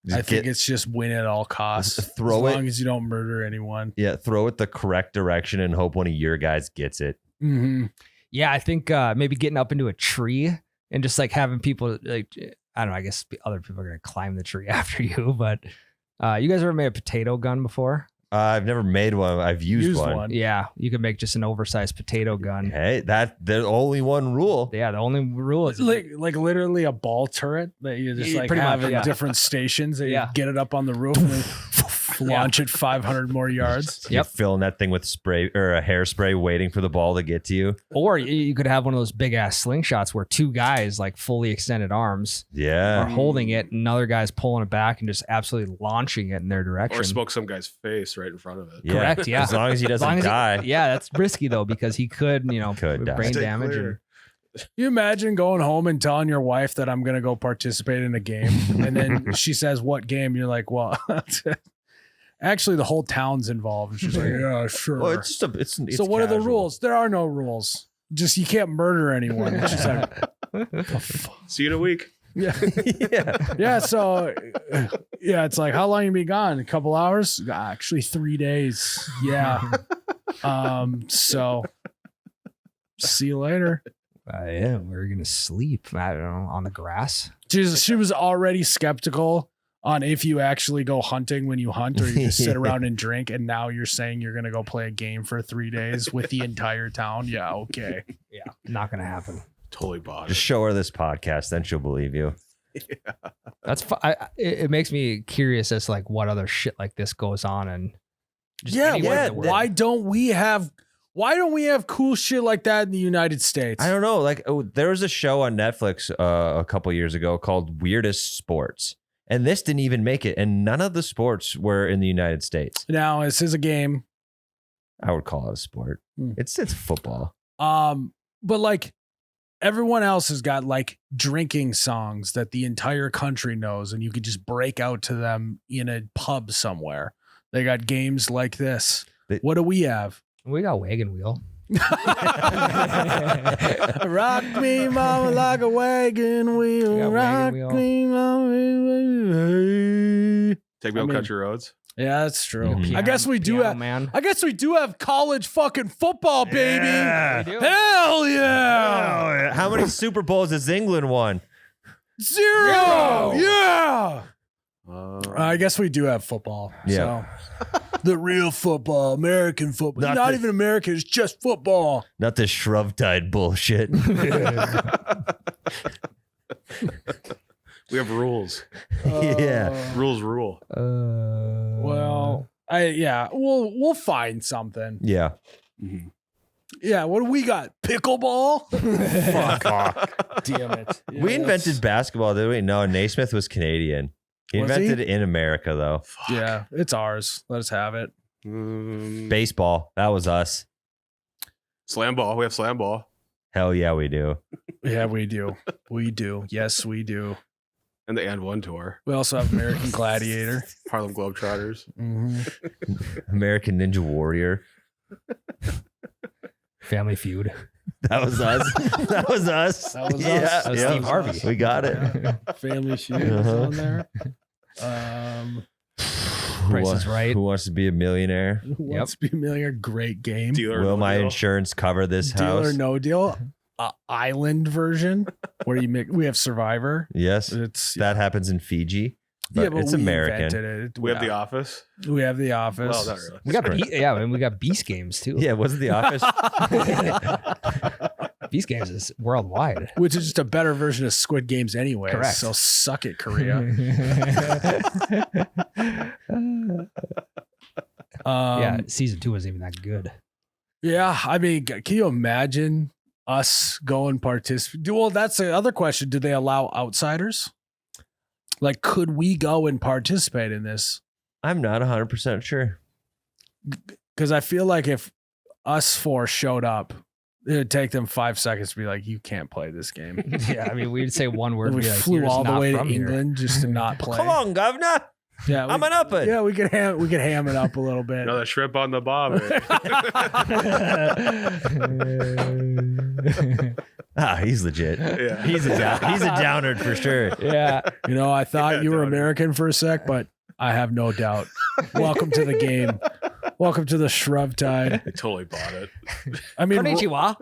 Just I think get- it's just win at all costs. Throw as it- long as you don't murder anyone. yeah, throw it the correct direction and hope one of your guys gets it. Mm-hmm. Yeah, I think maybe getting up into a tree and just like having people like, I don't know, I guess other people are going to climb the tree after you, but you guys ever made a potato gun before? I've never made one. I've used one. Yeah, you can make just an oversized potato gun. Hey, there's only one rule. Yeah, the only rule is Like literally a ball turret that you just Yeah, like pretty much, have in yeah. different stations. And Yeah. you get it up on the roof and then launch it 500 more yards. You're Yep. filling that thing with spray or a hairspray, waiting for the ball to get to you. or you could have one of those big ass slingshots where 2 guys like fully extended arms are Yeah. holding it, and another guy's pulling it back and just absolutely launching it in their direction. Or smoke some guy's face right in front of it. Correct, yeah. As long as he As long doesn't as die. yeah, that's risky though because he could, Could die. brain Stay damage. clear. And, You imagine going home and telling your wife that I'm going to go participate in a game. And then she says, what game? You're like, well, actually, the whole town's involved. And she's like, yeah, sure. Well, it's just it's So what are the casual. rules? There are no rules. Just you can't murder anyone. And she's like, See you in a week. yeah. Yeah. Yeah. So yeah, it's like, how long you be gone? A couple hours? Actually, 3 days. Yeah. So see you later. yeah, we're gonna sleep. I don't know, on the grass. She was already skeptical on if you actually go hunting when you hunt or you just sit around and drink. And now you're saying you're going to go play a game for 3 days with the entire town. Yeah. Okay. Yeah, not gonna happen. Totally bought Just it. show her this podcast, then she'll believe you. That's it makes me curious as to like what other shit like this goes on and just Yeah. anywhere in yeah, the world. Why don't we have cool shit like that in the United States? I don't know. Like, there was a show on Netflix a couple years ago called Weirdest Sports, and this didn't even make it. And none of the sports were in the United States. Now, this is a game. I would call it a sport. Hmm. It's football. But like everyone else has got like drinking songs that the entire country knows, and you could just break out to them in a pub somewhere. They got games like this. What do we have? We got wagon wheel. Rock me, mama, like a wagon wheel. We got Rock wagon wheel. me, mama. Take me I on mean- country roads. Yeah, that's true. Mhm. I guess we do Piano have. man. I guess we do have college fucking football, baby. Yeah. We do. Hell yeah! Oh, how many Super Bowls has England won? Zero. Yeah. I Uh, guess we do have football. Yeah. So. The real football, American football. Not the- even American, it's just football. Not this Shrovetide bullshit. we have rules. Yeah. Rules rule. Well, we'll find something. Yeah. Mhm. Yeah, what do we got? Pickleball? Fuck off. Damn it. Yeah, We invented that's- basketball, did we? No, Naismith was Canadian. He Was he? invented it in America, though. Yeah, it's ours. Let us have it. Baseball. That was us. Slam ball. We have slam ball. Hell yeah, we do. Yeah, we do. We do. Yes, we do. And the And One tour. We also have American Gladiator. Harlem Globetrotters. American Ninja Warrior. Family Feud. That was us. That was us. That was yeah, us. That was yeah. Steve Harvey. We got it. Family Feud is Uh-huh. on there. Price is Right. Who wants to be a millionaire? Who Wants to Be a Millionaire? Great game. Dealer. Will no my deal. insurance cover this Deal house? or No Deal. Island version where we have Survivor. Yes. It's That happens in Fiji. But it's we American. invented it. We have The Office. We have The Office. Well, not really. We got and we got Beast Games too. Yeah, wasn't The Office? Beast Games is worldwide. Which is just a better version of Squid Games anyway. Correct. So suck it, Korea. Yeah, season 2 wasn't even that good. Yeah, I mean, can you imagine us going participate? Well, that's the other question. Do they allow outsiders? Like, could we go and participate in this? I'm not 100% sure. Because I feel like if us four showed up, it would take them 5 seconds to be like, you can't play this game. Yeah, I mean, we'd say one word. And we be like, flew "You're all the not way to from here." England just to not play. Come on, governor. Yeah, I'm an uppin'. Yeah, we could ham it up a little bit. Another shrimp on the bob. He's legit. Yeah. He's a downard for sure. Yeah. You know, I thought Yeah, you were Tony. American for a sec, but I have no doubt. Welcome to the game. Welcome to the Shrovetide. I totally bought it. I mean, Konnichiwa.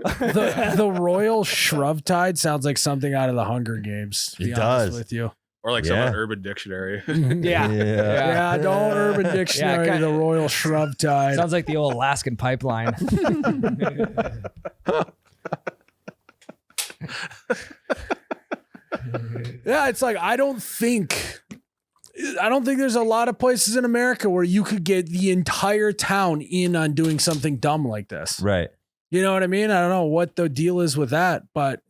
the Royal Shrovetide sounds like something out of the Hunger Games. To be It honest does. with you. Or like Yeah. someone Urban Dictionary. Yeah. Yeah, don't Urban Dictionary kinda- the Royal Shrovetide. Sounds like the old Alaskan pipeline. Yeah, it's like I don't think there's a lot of places in America where you could get the entire town in on doing something dumb like this. Right. You know what I mean? I don't know what the deal is with that, but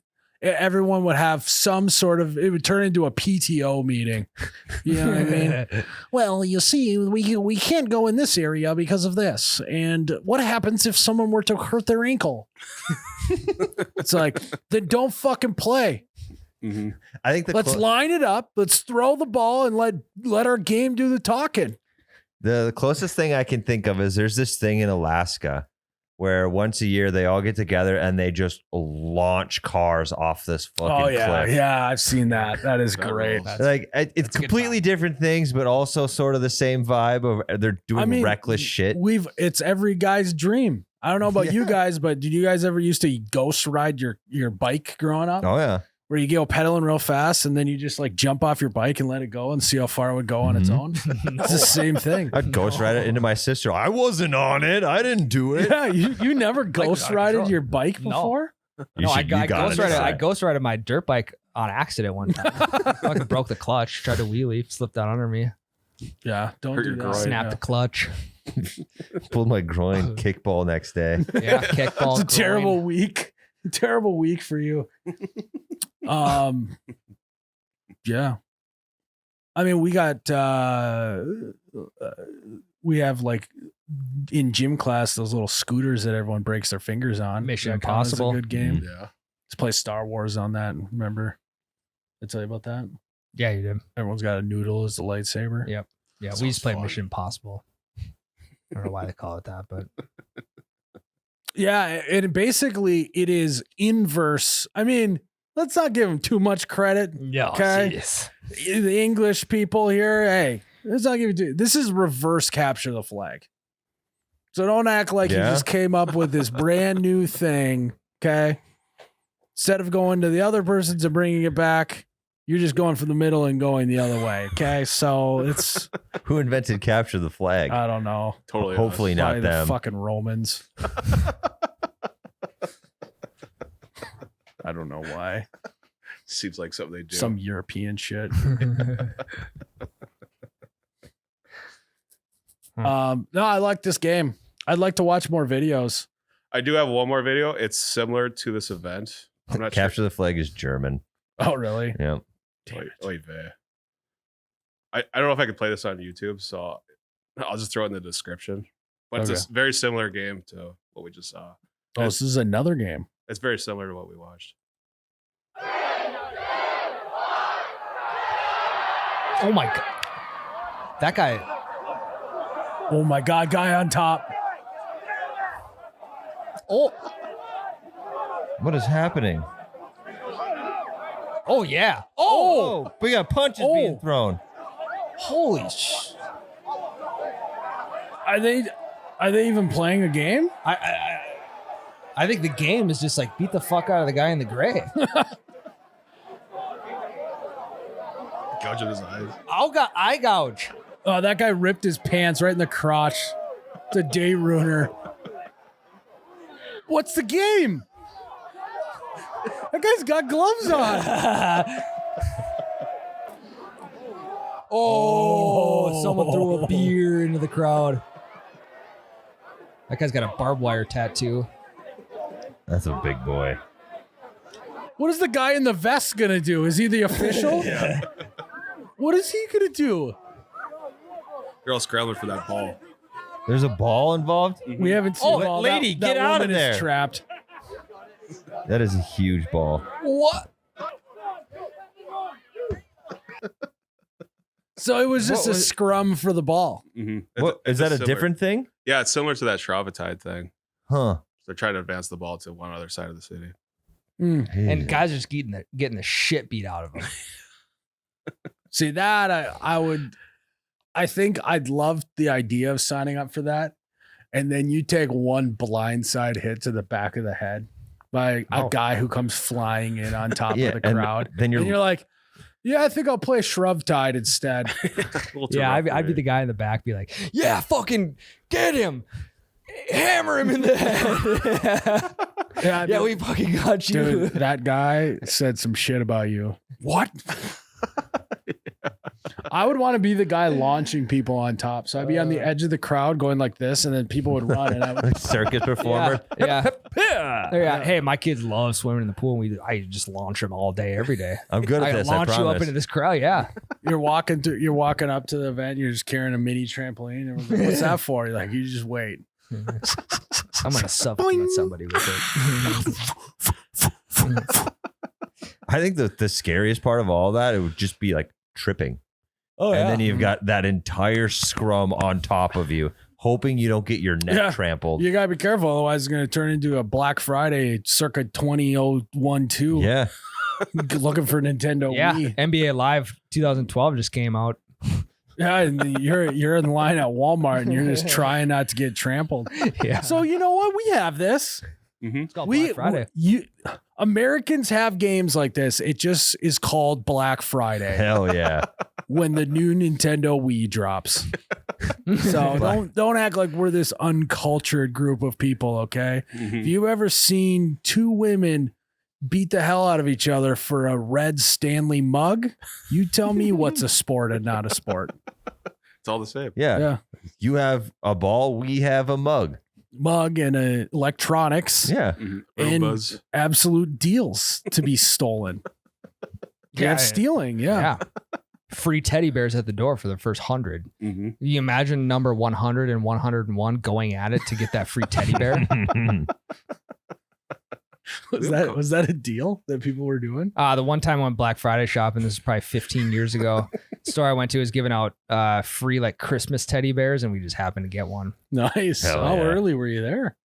everyone would have some sort of, it would turn into a PTO meeting. You know what I mean? Well, you see, we can't go in this area because of this. And what happens if someone were to hurt their ankle? It's like, then don't fucking play. Mhm. I think Let's line it up. Let's throw the ball and let our game do the talking. the closest thing I can think of is there's this thing in Alaska where once a year they all get together and they just launch cars off this fucking cliff. Yeah, I've seen that. That is That great. rules. Like it's That's a good completely different things, but also sort of the same vibe of they're doing reckless shit. It's every guy's dream. I don't know about you guys, but did you guys ever used to ghost ride your bike growing up? Oh yeah. Where you go pedaling real fast and then you just like jump off your bike and let it go and see how far it would go on its own? It's the same thing. I'd ghost ride it into my sister. I wasn't on it. I didn't do it. Yeah, you never ghost rided control. your bike No. before? You I got ghost it. rided. I ghost rided my dirt bike on accident one time. Fucking broke the clutch. Tried to wheelie, slipped out under me. Yeah, don't Hurt do your that. groin. Snapped the clutch. Pulled my groin, kickball next day. Yeah, kickball. It's a terrible week. Terrible week for you. Yeah. I mean, we got we have like in gym class those little scooters that everyone breaks their fingers on. Mission That counts as Impossible. a good game. Yeah. Let's play Star Wars on that. Remember? I tell you about that. Yeah, you did. Everyone's got a noodle as the lightsaber. Yeah. Yeah, Sounds we used to play fun. Mission Impossible. I don't know why they call it that, but Yeah, and basically it is inverse. I mean, let's not give them too much credit. no, Okay. The English people here, hey, let's not give it. This is reverse capture the flag. So don't act like you Yeah. just came up with this brand new thing. Okay, instead of going to the other persons and bringing it back, You're just going for the middle and going the other way. Okay, so it's Who invented capture the flag? I don't know. Totally. Hopefully not Probably the them. fucking Romans. I don't know why. Seems like something they do. Some European shit. No, I like this game. I'd like to watch more videos. I do have one more video. It's similar to this event. I'm not Capture the flag is German. Oh, really? Yeah. sure. Wait, I don't know if I can play this on YouTube, so I'll just throw it in the description. But it's a very similar game to what we just saw. Oh, this is another game. It's very similar to what we watched. Oh my god, that guy. Oh my God, guy on top. Oh, What is happening? oh yeah. Oh, we got punches being thrown. Holy sh! Are they even playing a game? I think the game is just like beat the fuck out of the guy in the gray. Gouging his eyes. Eye gouge. Oh, that guy ripped his pants right in the crotch. It's a day ruiner. What's the game? That guy's got gloves on. Oh, someone threw a beer into the crowd. That guy's got a barbed wire tattoo. That's a big boy. What is the guy in the vest gonna do? Is he the official? Yeah. What is he gonna do? You're all scrambling for that ball. There's a ball involved? We haven't seen. Oh, well, lady, that get out of woman is there. Trapped. That is a huge ball. What? So it was just a scrum for the ball. Mm-hmm. What, is that a different thing? Yeah, it's similar to that Shrovetide thing. Huh. They're trying to advance the ball to one other side of the city. And guys are just getting the shit beat out of them. See that I think I'd love the idea of signing up for that. And then you take one blindside hit to the back of the head by a guy who comes flying in on top of the and crowd. then And you're like, yeah, I think I'll play Shrovetide instead. Yeah, I'd be the guy in the back, be like, yeah, fucking get him. Hammer him in the head. Yeah, we fucking got you. Dude, that guy said some shit about you. What? I would want to be the guy launching people on top. So I'd be on the edge of the crowd going like this, and then people would run. And I would circus performer. Yeah. Hey, my kids love swimming in the pool. And I just launch them all day, every day. I'm good at I this. launch I you up promise. into this crowd. Yeah. you're walking up to the event. You're just carrying a mini trampoline. And we're like, what's that for? You're like, you just wait. I'm gonna suffocate somebody with it. I think the scariest part of all that, it would just be like tripping. Oh And then you've got that entire scrum on top of you, hoping you don't get your neck trampled. You gotta be careful, otherwise it's gonna turn into a Black Friday circa 2012. Yeah. Looking for Nintendo Yeah. Wii. NBA Live 2012 just came out. Yeah, and you're in line at Walmart and you're just trying not to get trampled. Yeah. So you know what? We have this. It's called Black Friday. Americans have games like this. It just is called Black Friday Hell yeah. when the new Nintendo Wii drops. So don't act like we're this uncultured group of people, okay? If you've ever seen two women beat the hell out of each other for a red Stanley mug, you tell me what's a sport and not a sport. It's all the same. Yeah. You have a ball, we have a mug. Mug and electronics. Yeah. And Roombas. absolute deals to be stolen. Yeah, Stealing. Yeah. Free teddy bears at the door for the first 100. Mm-hmm. You imagine number 100 and 101 going at it to get that free teddy bear? Was that a deal that people were doing? The one time I went Black Friday shopping, this is probably 15 years ago. The store I went to was giving out free like Christmas teddy bears, and we just happened to get one. Nice. Hell How yeah. early were you there?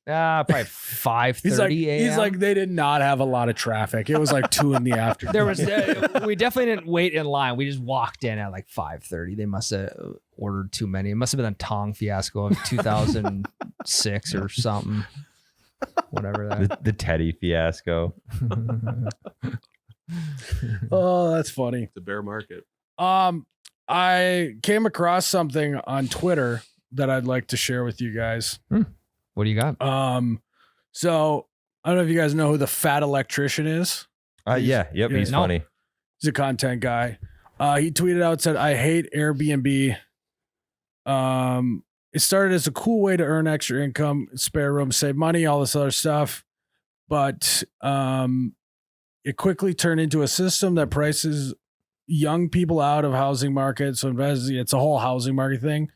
Probably 5:30 a.m. He's like, they did not have a lot of traffic. It was like 2 in the afternoon. There was we definitely didn't wait in line. We just walked in at like 5:30. They must have ordered too many. It must have been a Tong fiasco of 2006 or something. Whatever that. The Teddy fiasco. Oh, that's funny. It's a bear market. I came across something on Twitter that I'd like to share with you guys. What do you got? So I don't know if you guys know who the fat electrician is. Yeah. Yep. Yeah, He's no. funny. He's a content guy. He tweeted out, said, I hate Airbnb. It started as a cool way to earn extra income, spare room, save money, all this other stuff. But it quickly turned into a system that prices young people out of housing market. So it's a whole housing market thing.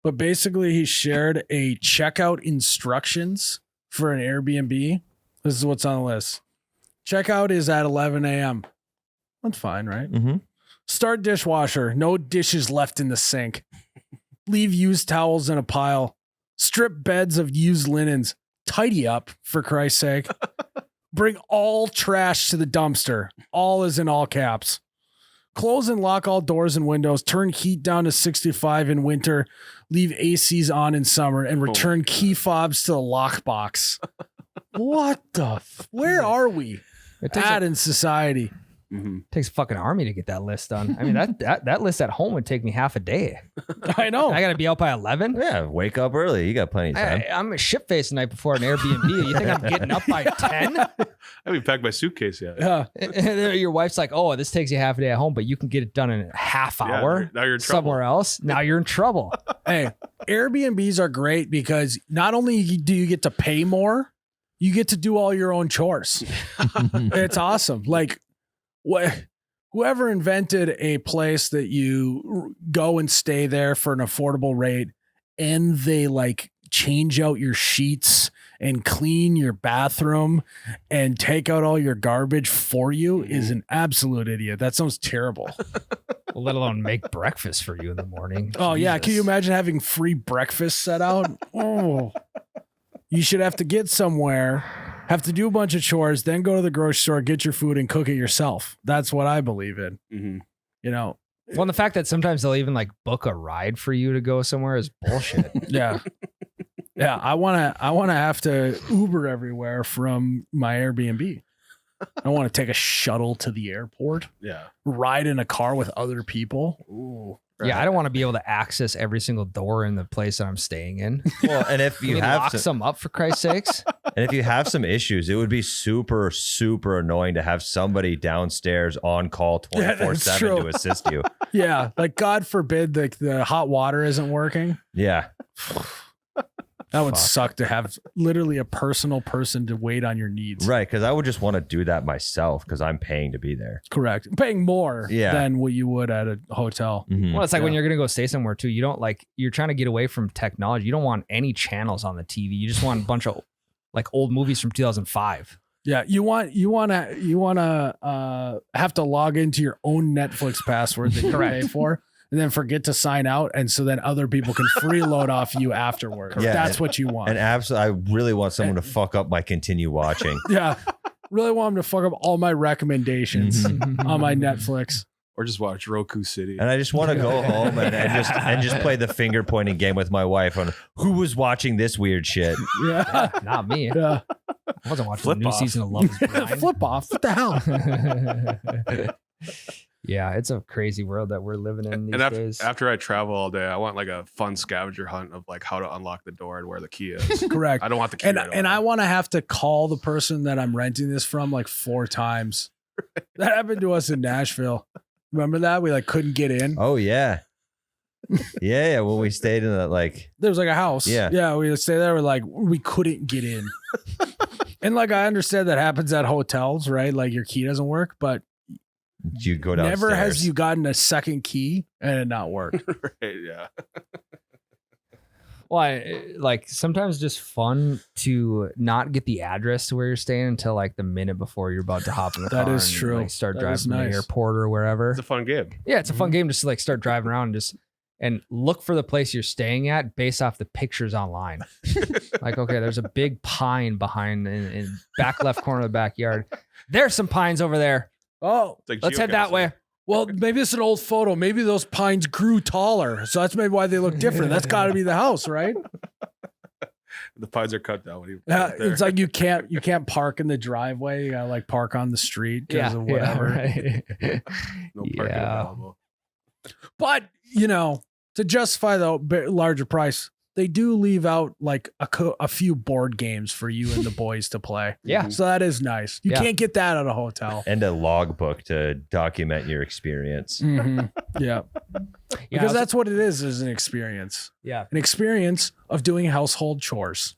But basically, he shared a checkout instructions for an Airbnb. This is what's on the list. Checkout is at 11 a.m. That's fine, right? Mm-hmm. Start dishwasher. No dishes left in the sink. Leave used towels in a pile. Strip beds of used linens. Tidy up, for Christ's sake. Bring all trash to the dumpster. All is in all caps. Close and lock all doors and windows. Turn heat down to 65 in winter. Leave ACs on in summer. And return key fobs to the lockbox. What the? Where are we at in society? Takes a fucking army to get that list done. I mean, that list at home would take me half a day. I know. I got to be out by 11. Yeah. Wake up early. You got plenty of time. I'm a shit face the night before an Airbnb. You think I'm getting up by 10? I haven't packed my suitcase yet. Yeah. And your wife's like, oh, this takes you half a day at home, but you can get it done in a half hour now you're in trouble. somewhere else. Now you're in trouble. Hey, Airbnbs are great because not only do you get to pay more, you get to do all your own chores. It's awesome. Like whoever invented a place that you go and stay there for an affordable rate and they like change out your sheets and clean your bathroom and take out all your garbage for you is an absolute idiot. That sounds terrible. Well, let alone make breakfast for you in the morning. Oh, yeah. Can you Jesus. imagine having free breakfast set out? Oh, you should have to get somewhere, have to do a bunch of chores, then go to the grocery store, get your food and cook it yourself. That's what I believe in. Mm-hmm. You know? Well, and the fact that sometimes they'll even like book a ride for you to go somewhere is bullshit. Yeah. Yeah. I want to have to Uber everywhere from my Airbnb. I want to take a shuttle to the airport, Yeah. ride in a car with other people. Ooh. Yeah, I don't want to be able to access every single door in the place that I'm staying in. Well, and if you have lock some up for Christ's sakes. and if you have some issues, it would be super, super annoying to have somebody downstairs on call Yeah, that's 24/7 true. to assist you. Yeah. Like God forbid the hot water isn't working. Yeah. That would Fuck. suck to have literally a personal person to wait on your needs. Right. Because I would just want to do that myself because I'm paying to be there. Correct. Paying more Yeah. than what you would at a hotel. Mhm. Well, it's like when Yeah. you're going to go stay somewhere too. You don't like, you're trying to get away from technology. You don't want any channels on the TV. You just want a bunch of like old movies from 2005. Yeah. You want to have to log into your own Netflix password that you pay for and then forget to sign out. And so then other people can freeload off you afterward. Yeah, That's what you want. And absolutely, I really want someone to fuck up my continue watching. Yeah. Really want them to fuck up all my recommendations on my Netflix. Or just watch Roku City. And I just want to go home and just play the finger pointing game with my wife on who was watching this weird shit. Yeah. Not me. Yeah. I wasn't watching Flip the new off. season of Love is Blind. Flip off. What the hell? Yeah, it's a crazy world that we're living in these And days. after I travel all day, I want like a fun scavenger hunt of like how to unlock the door and where the key is. Correct. I don't want the key. And right and I away. want to have to call the person that I'm renting this from like 4 times. That happened to us in Nashville. Remember that? We like couldn't get in. Oh yeah. Yeah, when we stayed in that like There was like a house. Yeah. Yeah. We would stay there. We're like, we couldn't get in. And like, I understand that happens at hotels, right? Like your key doesn't work, but you go downstairs. never has you gotten a second key and it not work. Right, yeah. Well, like sometimes just fun to not get the address to where you're staying until like the minute before you're about to hop in the That car. is and, true. Like, start That driving is from nice. the airport or wherever. It's a fun game. Yeah, it's a fun game just to like start driving around and look for the place you're staying at based off the pictures online. Like, okay, there's a big pine behind in back left corner of the backyard. There's some pines over there. Oh, It's like Let's head that geocaching. way. well, maybe it's an old photo. Maybe those pines grew taller. So that's maybe why they look different. That's got to be the house, right? The pines are cut down when you. It's like you can't park in the driveway. You gotta like park on the street because of whatever. right. No parking Yeah. available. But to justify the larger price, they do leave out like a few board games for you and the boys to play. Yeah. So that is nice. You Yeah. can't get that at a hotel. And a logbook to document your experience. Mhm. Yeah. Yeah, Because that's what it is an experience. yeah. An experience of doing household chores.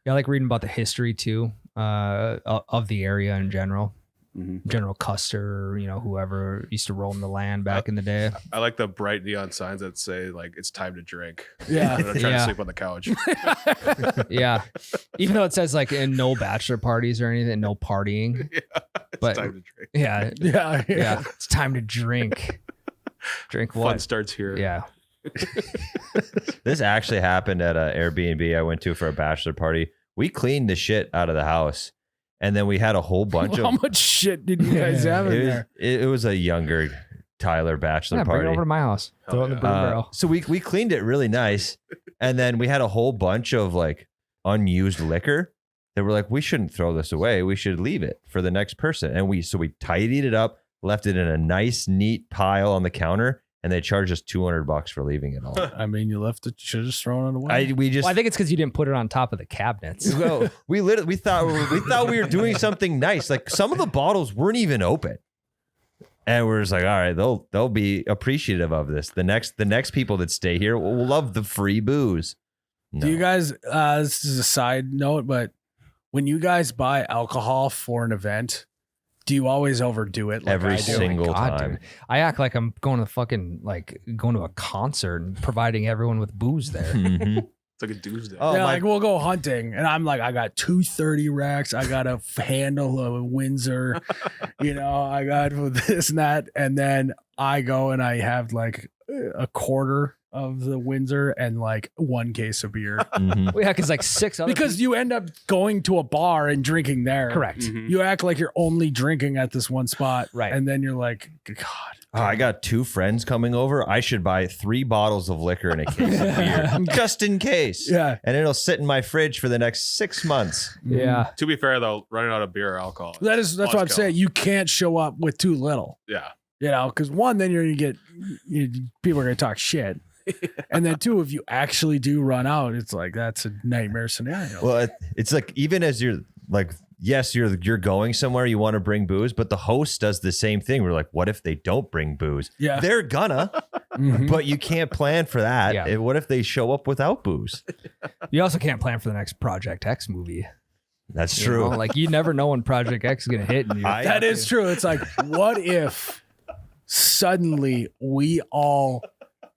Yeah, I like reading about the history too, of the area in general. Mhm. General Custer, whoever used to roam the land back in the day. I like the bright neon signs that say like it's time to drink. Yeah. I'm trying to Yeah. sleep on the couch. Yeah. Even though it says like no bachelor parties or anything, no partying. It's But- time to drink. Yeah. Yeah. Yeah. It's time to drink. Drink Fun what? starts here. Yeah. This actually happened at an Airbnb I went to for a bachelor party. We cleaned the shit out of the house. And then we had a whole bunch How of much shit did you guys have in there? it was a younger Tyler bachelor Yeah, bring party. it over to my house. Hell Throw it in the yeah. broom barrel. So we cleaned it really nice. And then we had a whole bunch of like unused liquor that were like, we shouldn't throw this away. We should leave it for the next person. And we tidied it up, left it in a nice, neat pile on the counter, and they charged us $200 for leaving it all. I mean, you left it. Should have just thrown it away. Well, I think it's because you didn't put it on top of the cabinets. Well, we thought we were doing something nice. Like some of the bottles weren't even open. And we're just like, all right, they'll be appreciative of this. The next people that stay here will love the free booze. No. Do you guys? This is a side note, but when you guys buy alcohol for an event, do you always overdo it? Like Every I do? single time. Dude. I act like I'm going to a concert and providing everyone with booze there. Mhm. It's like a Tuesday. Oh, yeah, my- like we'll go hunting, and I'm like, I got 230 racks. I got a handle of a Windsor, I got this and that, and then I go and I have like a quarter of the Windsor and like one case of beer Mhm. Well, yeah, because like six other because you end up going to a bar and drinking there. correct. Mhm. You act like you're only drinking at this one spot, Right. And then you're like, God. Oh, I got 2 friends coming over. I should buy 3 bottles of liquor and a case of beer just in case. Yeah. And it'll sit in my fridge for the next 6 months. Yeah. To be fair though, running out of beer or alcohol. That's what I'm saying. You can't show up with too little, Yeah. because one, then you're going to get, people are going to talk shit. And then 2, if you actually do run out, it's like, that's a nightmare scenario. Well, it's like even as you're like, yes, you're going somewhere, you want to bring booze, but the host does the same thing. We're like, what if they don't bring booze? Yeah. They're gonna, Mhm. but you can't plan for that. Yeah. And what if they show up without booze? You also can't plan for the next Project X movie. That's you true. know? Like you never know when Project X is gonna hit. And That is true. It's like, what if suddenly we all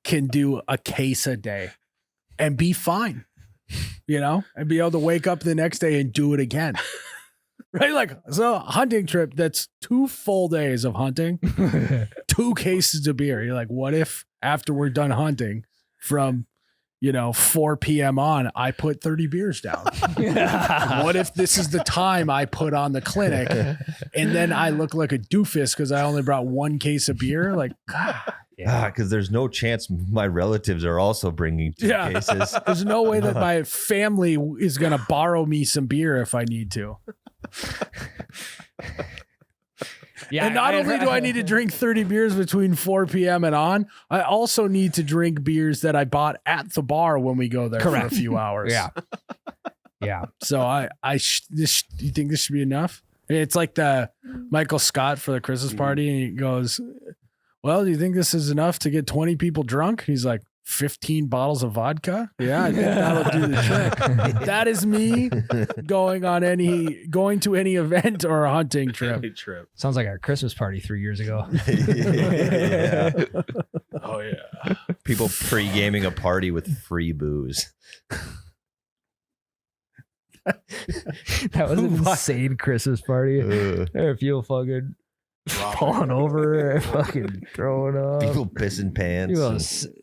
can do a case a day and be fine, and be able to wake up the next day and do it again. Right? Like, so a hunting trip, that's 2 full days of hunting, 2 cases of beer. You're like, what if after we're done hunting from, 4 p.m. on, I put 30 beers down? What if this is the time I put on the clinic and then I look like a doofus because I only brought 1 case of beer? Like, God, Because there's no chance my relatives are also bringing 2 Yeah. cases. there's no way that my family is going to borrow me some beer if I need to. Yeah. And not only do I need to drink 30 beers between 4 p.m. and on, I also need to drink beers that I bought at the bar when we go there Correct. for a few hours. Yeah. Yeah. So do you think this should be enough? It's like the Michael Scott for the Christmas party. And he goes, well, do you think this is enough to get 20 people drunk? He's like, 15 bottles of vodka. Yeah, I think that'll do the trick. That is me going to any event or a hunting trip. Any trip. Sounds like our Christmas party 3 years ago. Yeah. Oh yeah. People pre-gaming a party with free booze. That was an insane Christmas party. Ugh. There, people fucking falling over, fucking throwing up. People pissing pants. People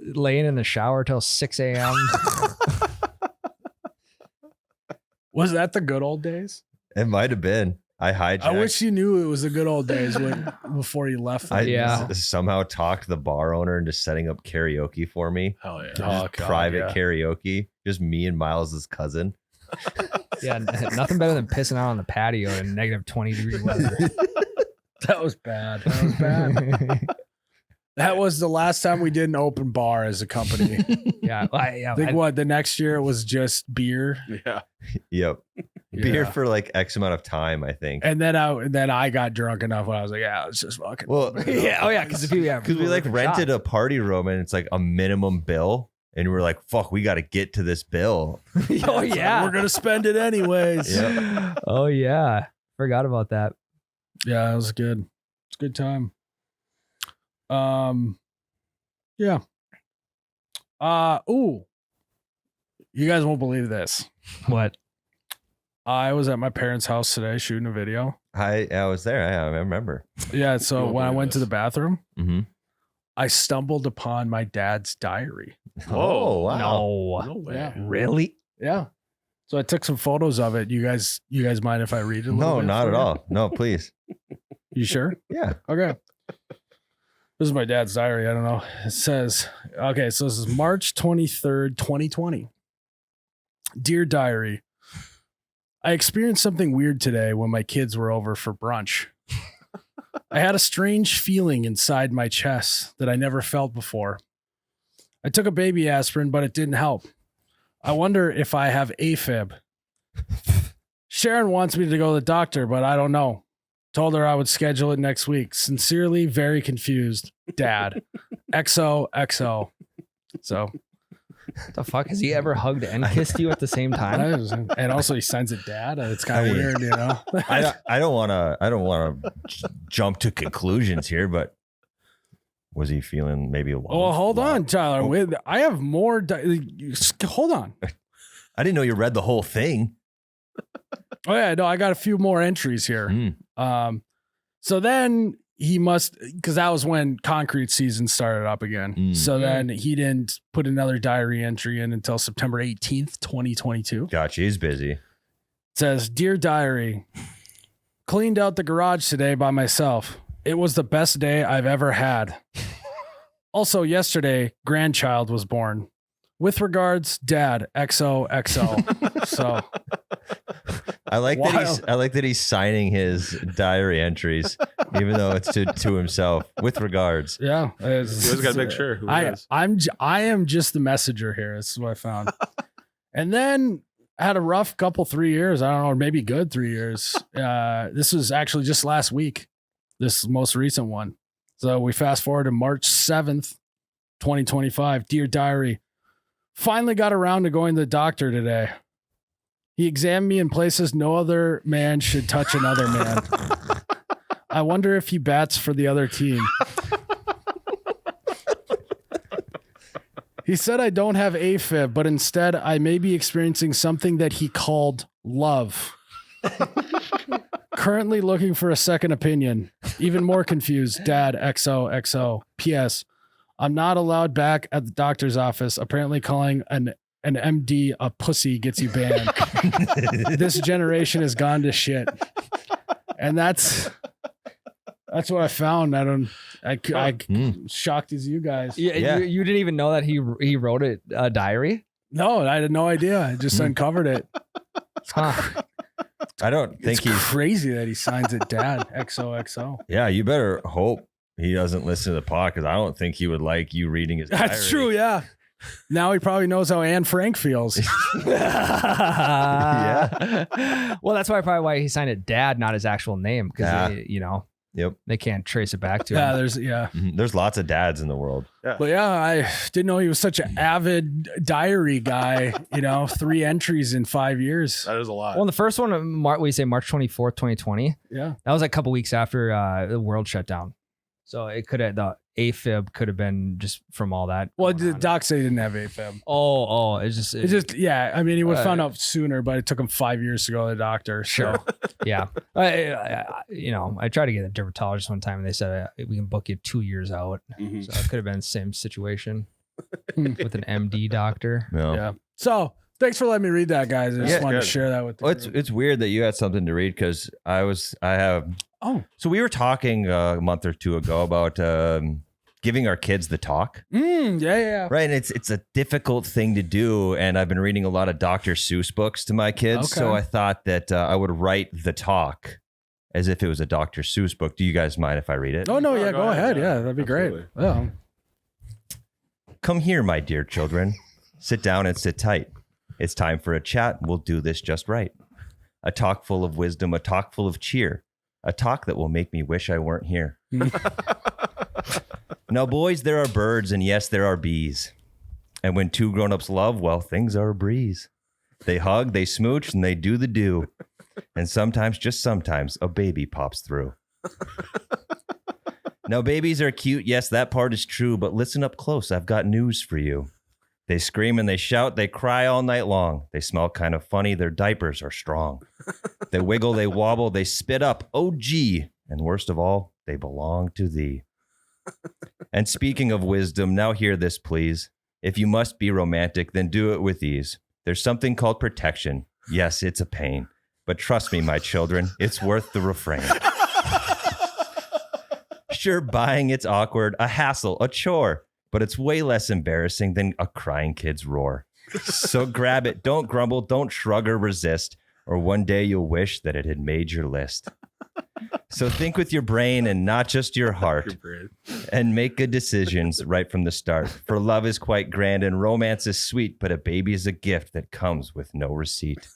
and- laying in the shower till 6 a.m. Was that the good old days? It might have been. I hijacked. I wish you knew it was the good old days before you left. I Yeah. somehow talked the bar owner into setting up karaoke for me. Hell yeah. Oh, God, Private yeah. karaoke. Just me and Miles' cousin. Yeah, nothing better than pissing out on the patio in negative 20-degree weather. That was bad. That was bad. That was the last time we did an open bar as a company. Yeah, I think what the next year it was just beer. Yeah. Yep. Beer Yeah. for like X amount of time, I think. And then I got drunk enough when I was like, yeah, let's just fucking. Well, open it yeah, up. oh yeah, because if you because we like rented a party room and it's like a minimum bill, and we're like, fuck, we got to get to this bill. Oh yeah, We're gonna spend it anyways. Yep. Oh yeah, forgot about that. Yeah, it was good. It's a good time. Yeah. Ooh. You guys won't believe this. What? I was at my parents' house today shooting a video. I was there. I remember. Yeah, so won't when I believe went to this. the bathroom, Mm-hmm. I stumbled upon my dad's diary. Oh, wow. No, No way. Yeah. really? Yeah. So I took some photos of it. You guys mind if I read it a little No, bit not for at you? all. No, please. You sure? Yeah. Okay. This is my dad's diary. I don't know. It says, okay, so this is March 23rd, 2020. Dear diary, I experienced something weird today when my kids were over for brunch. I had a strange feeling inside my chest that I never felt before. I took a baby aspirin, but it didn't help. I wonder if I have AFib. Sharon wants me to go to the doctor, but I don't know. Told her I would schedule it next week. Sincerely, very confused. Dad. XOXO. So, What the fuck? Has he ever hugged and kissed you at the same time? and also he signs it dad. It's kind I of mean, weird, you know? I don't want to jump to conclusions here, but was he feeling maybe a Well, hold on, Tyler. Oh. I have more. Hold on. I didn't know you read the whole thing. Oh, yeah. No, I got a few more entries here. Mm. So then he must, because that was when concrete season started up again. Mm. So then he didn't put another diary entry in until September 18th, 2022. Gotcha. He's busy. It says, Dear diary, cleaned out the garage today by myself. It was the best day I've ever had. Also, yesterday, grandchild was born. With regards, Dad, XOXO. So I like Wild. that he's signing his diary entries, even though it's to himself. With regards. yeah, You always got to make sure who it is. I am just the messenger here. This is what I found. And then I had a rough couple 3 years. I don't know, maybe good 3 years. This was actually just last week. This most recent one. So we fast forward to March 7th, 2025. Dear diary, finally got around to going to the doctor today. He examined me in places no other man should touch another man. I wonder if he bats for the other team. He said I don't have AFib, but instead I may be experiencing something that he called love. Currently looking for a second opinion. Even more confused. Dad, XOXO. P.S. I'm not allowed back at the doctor's office. Apparently calling an MD a pussy gets you banned. This generation has gone to shit. And that's what I found. I shocked as you guys. Yeah, Yeah. You didn't even know that he wrote a diary? No, I had no idea. I just uncovered it. Huh. I don't think It's he's. crazy that he signs it Dad, XOXO. Yeah, you better hope he doesn't listen to the pod because I don't think he would like you reading his diary. That's true, yeah. Now he probably knows how Anne Frank feels. Yeah. Well, that's why he signed it Dad, not his actual name, because Yeah. Yep. they can't trace it back to Yeah, him. There's lots of dads in the world. But yeah, I didn't know he was such an avid diary guy. 3 entries in 5 years. That is a lot. Well, the first one, we say March 24th, 2020. Yeah. That was like a couple weeks after the world shut down. So it could have, the AFib could have been just from all that. Well, going the on. doc said he didn't have AFib. Oh, it's just, Yeah. I mean, he would have found out sooner, but it took him 5 years to go to the doctor. Sure. So. Yeah. I tried to get a dermatologist one time and they said, we can book you 2 years out. Mhm. So it could have been the same situation with an MD doctor. No. Yeah. So thanks for letting me read that, guys. I just Yeah, wanted good. to share that with you. Well, it's weird that you had something to read because I have. Oh, So we were talking a month or two ago about giving our kids the talk. Yeah. Right. And it's a difficult thing to do. And I've been reading a lot of Dr. Seuss books to my kids. Okay. So I thought that I would write the talk as if it was a Dr. Seuss book. Do you guys mind if I read it? Oh, no, yeah, go go ahead. ahead. Yeah, that'd be Absolutely. great. Yeah. Come here, my dear children. Sit down and sit tight. It's time for a chat. We'll do this just right. A talk full of wisdom, a talk full of cheer, a talk that will make me wish I weren't here. Now, boys, there are birds, and yes, there are bees. And when two grown-ups love, well, things are a breeze. They hug, they smooch, and they do the do. And sometimes, just sometimes, a baby pops through. Now, babies are cute. Yes, that part is true. But listen up close. I've got news for you. They scream and they shout. They cry all night long. They smell kind of funny. Their diapers are strong. They wiggle, they wobble, they spit up. Oh, gee. And worst of all, they belong to thee. And speaking of wisdom, now hear this, please. If you must be romantic, then do it with ease. There's something called protection. Yes, it's a pain. But trust me, my children, it's worth the refrain. Sure, buying it's awkward, a hassle, a chore, but it's way less embarrassing than a crying kid's roar. So grab it, don't grumble, don't shrug or resist, or one day you'll wish that it had made your list. So think with your brain and not just your heart, and make good decisions right from the start. For love is quite grand and romance is sweet, but a baby is a gift that comes with no receipt.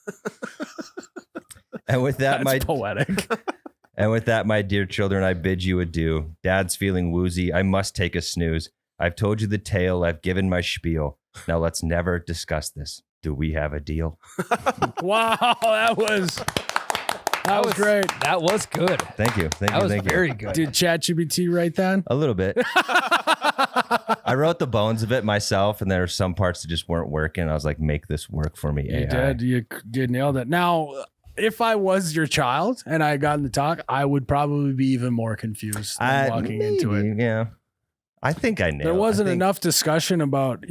And with that, That's poetic. And with that, my dear children, I bid you adieu. Dad's feeling woozy. I must take a snooze. I've told you the tale. I've given my spiel. Now let's never discuss this. Do we have a deal? Wow, that was great. That was good. Thank you. Thank That you. was Thank very you. good. Did ChatGPT write that? A little bit. I wrote the bones of it myself, and there were some parts that just weren't working. I was like, make this work for me, You AI. did. You nailed it. Now, if I was your child and I had gotten the talk, I would probably be even more confused than walking into it. Yeah. I think I nailed it. There wasn't I think- enough discussion about,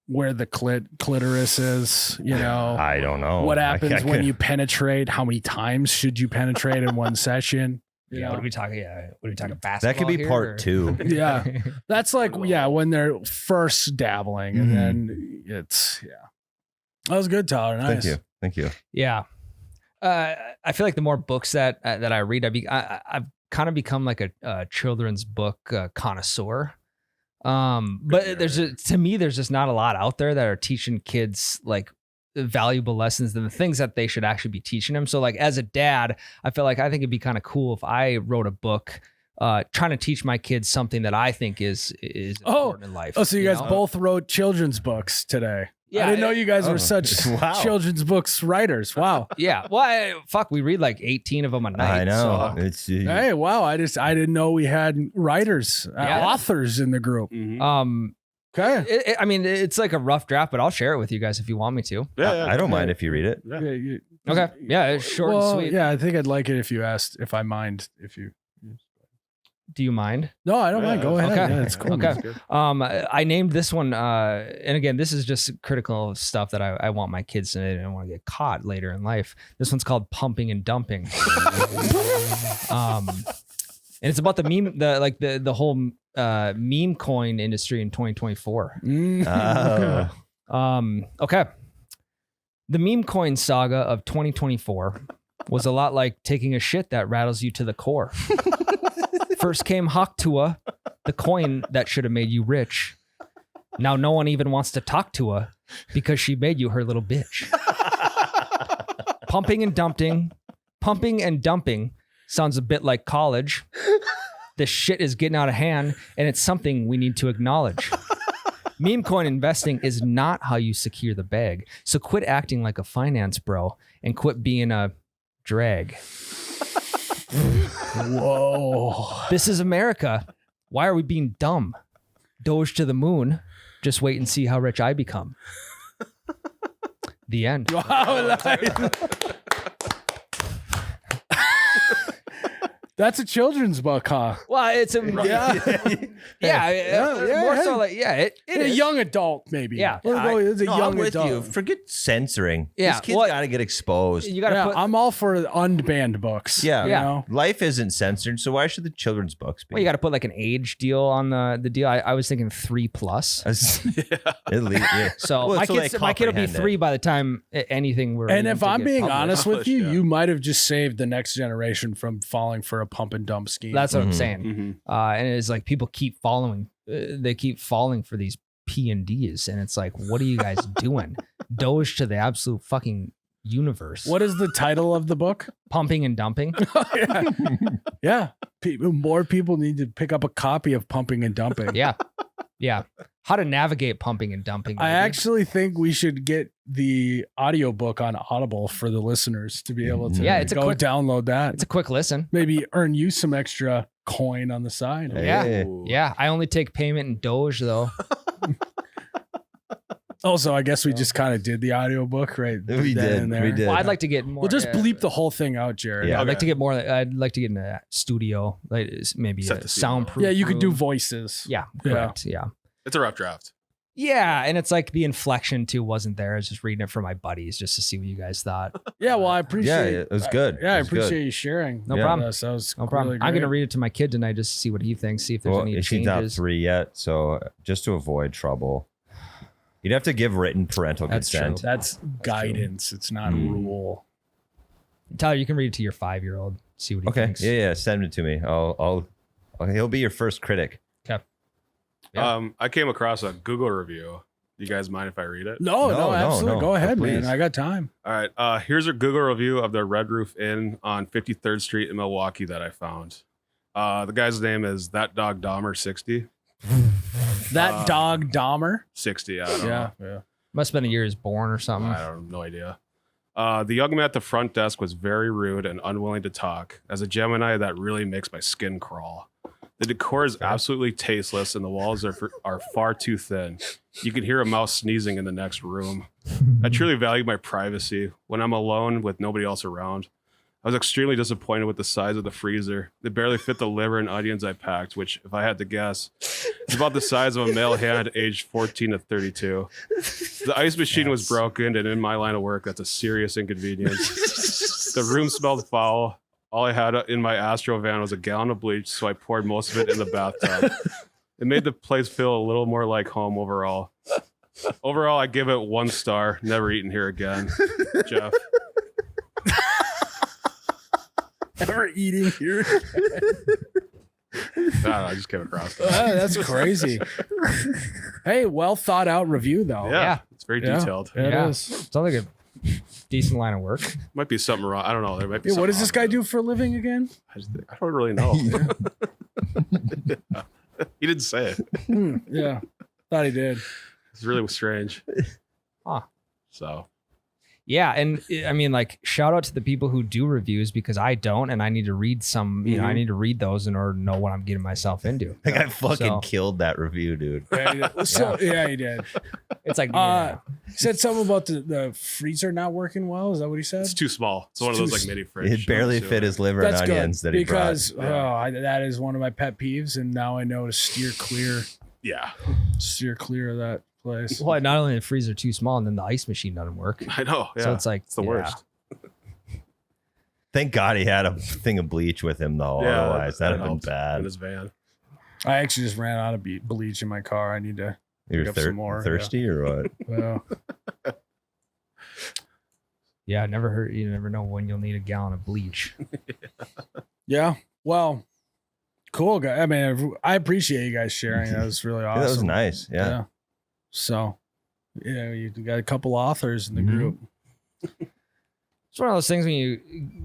where the clitoris is, I don't know. what I happens when couldn't- you penetrate, how many times should you penetrate in one session? you Yeah, know? what are we talking? Yeah, what are we talking? Basketball. That could be here, part or- 2. Yeah. That's like, when they're first dabbling and then it's, That was good, Tyler. Nice. Thank you. Yeah. I feel like the more books that I read, I've kind of become like a children's book connoisseur. But to me, there's just not a lot out there that are teaching kids like valuable lessons and the things that they should actually be teaching them. So like as a dad, I feel like I think it'd be kind of cool if I wrote a book trying to teach my kids something that I think is important in life. Oh, so you guys know? both wrote children's books today. Yeah, I didn't know you guys were such Wow. children's books writers. Wow. Yeah. Well, we read like 18 of them a night. I know. So. It's Hey, wow. I didn't know we had writers, Yeah. authors in the group. Mhm. Okay. I mean, it's like a rough draft, but I'll share it with you guys if you want me to. Yeah, I don't mind if you read it. Yeah. Okay. Yeah, it's short and sweet. Yeah, I think I'd like it if you asked if I mind if you. Do you mind? No, I don't mind. Go ahead. Okay. Yeah, it's cool. Okay. Good. I named this one, and again, this is just critical stuff that I want my kids to know. I don't want to get caught later in life. This one's called Pumping and Dumping. And it's about the meme, the whole meme coin industry in 2024. Oh. Okay. The meme coin saga of 2024 was a lot like taking a shit that rattles you to the core. First came Haktua, the coin that should have made you rich. Now no one even wants to talk to her because she made you her little bitch. Pumping and dumping sounds a bit like college. This shit is getting out of hand, and it's something we need to acknowledge. Meme coin investing is not how you secure the bag. So quit acting like a finance bro and quit being a drag. Whoa. This is America. Why are we being dumb? Doge to the moon. Just wait and see how rich I become. The end. Wow. That's a children's book, huh? Well, it's a More so like it a is. young adult, maybe. Yeah. It's a young I'm with adult. you. Forget censoring. Yeah, These kids well, got to get exposed. You gotta Yeah, put. I'm all for unbanned books. Yeah. you Yeah. know? Life isn't censored, so why should the children's books be? Well, you got to put like an age deal on the deal. I was thinking 3+. Elite, yeah. So Well, my so they kid will be comprehend it. 3 by the time anything we're. And if I'm being honest with you, Yeah. you might have just saved the next generation from falling for a pump and dump scheme. that's what I'm Mhm. saying. Mm-hmm. And it's like people keep following. They keep falling for these P&Ds, and it's like, what are you guys doing? Doge to the absolute fucking universe. What is the title of the book? Pumping and dumping? yeah. Yeah. More people need to pick up a copy of Pumping and Dumping. Yeah, yeah. How to navigate pumping and dumping? I maybe. actually think we should get the audiobook on Audible for the listeners to be able to Yeah, it's a go quick- download that. It's a quick listen. Maybe earn you some extra coin on the side. Yeah. Hey. Yeah, I only take payment in Doge though. Also, I guess we just kind of did the audiobook right We then did. and there. We did. Well, I'd like to get more. We'll just bleep the whole thing out, Jerrod. Yeah. I'd like Okay. to get more. I'd like to get in a studio, like maybe Set a the scene. soundproof. Yeah, you could do room. voices. Yeah, Yeah. correct. Yeah. It's a rough draft. Yeah, and it's like the inflection too wasn't there. I was just reading it for my buddies just to see what you guys thought. Yeah, well, I appreciate Yeah, it was good. Yeah, I It was good. appreciate you sharing. No with problem. us. That was No problem. really I'm gonna great. read it to my kid tonight just to see what he thinks. See if there's Well, any she's not changes. 3 yet, so just to avoid trouble, you'd have to give written parental That's consent. true. That's guidance. It's not Mm. rule. Tyler, you can read it to your 5-year-old. See what he Okay, thinks. yeah, send it to me. He'll be your first critic. Yeah. I came across a Google review. You guys mind if I read it? No, No, absolutely. no. Go ahead, Please. man. I got time. All right. Here's a Google review of the Red Roof Inn on 53rd Street in Milwaukee that I found. The guy's name is That Dog Dahmer 60. That dog Dahmer. 60. I don't know. Yeah. Must have been the year he was born or something. I don't have no idea. The young man at the front desk was very rude and unwilling to talk. As a Gemini, that really makes my skin crawl. The decor is absolutely tasteless and the walls are far too thin. You can hear a mouse sneezing in the next room. I truly value my privacy when I'm alone with nobody else around. I was extremely disappointed with the size of the freezer. It barely fit the liver and onions I packed, which, if I had to guess, is about the size of a male hand aged 14 to 32. The ice machine was broken, and in my line of work, that's a serious inconvenience. The room smelled foul. All I had in my Astro van was a gallon of bleach, so I poured most of it in the bathtub. It made the place feel a little more like home overall. Overall, I give it 1 star. Never eaten here again. Jeff. Ever eating here? I just came across that. That's crazy. Hey, well thought out review though. Yeah, it's very Yeah. detailed. It Yeah. is. Sounds like a decent line of work. Might be something wrong. I don't know. There might be. Yeah, what something does this wrong guy with do for a living again? it. I don't really know. He didn't say it. Yeah. Thought he did. It's really strange. Huh. So Yeah, and I mean, like, shout out to the people who do reviews because I don't, and I need to read some. You know, I need to read those in order to know what I'm getting myself into. Like I fucking So- killed that review, dude. Yeah, he did. So, yeah, he did. It's like, He said something about the freezer not working well. Is that what he said? it's too small. It's one of It's those too like mini fridge. It barely fit his liver That's and good onions that he because brought. that is one of my pet peeves, and now I know to steer clear of that place. well, not only the freezer too small, and then the ice machine doesn't work. I know. Yeah. So it's like it's the yeah. worst. Thank God he had a thing of bleach with him, though. Yeah, Otherwise, that'd have been helped bad. in his van. I actually just ran out of bleach in my car. I need to. You're pick up some more, thirsty or what? Yeah, I never heard. You never know when you'll need a gallon of bleach. Yeah. Well, cool guy. I mean, I appreciate you guys sharing. That was really awesome. Yeah, that was nice. Yeah. So, yeah, you got a couple authors in the Mhm. group. It's one of those things when you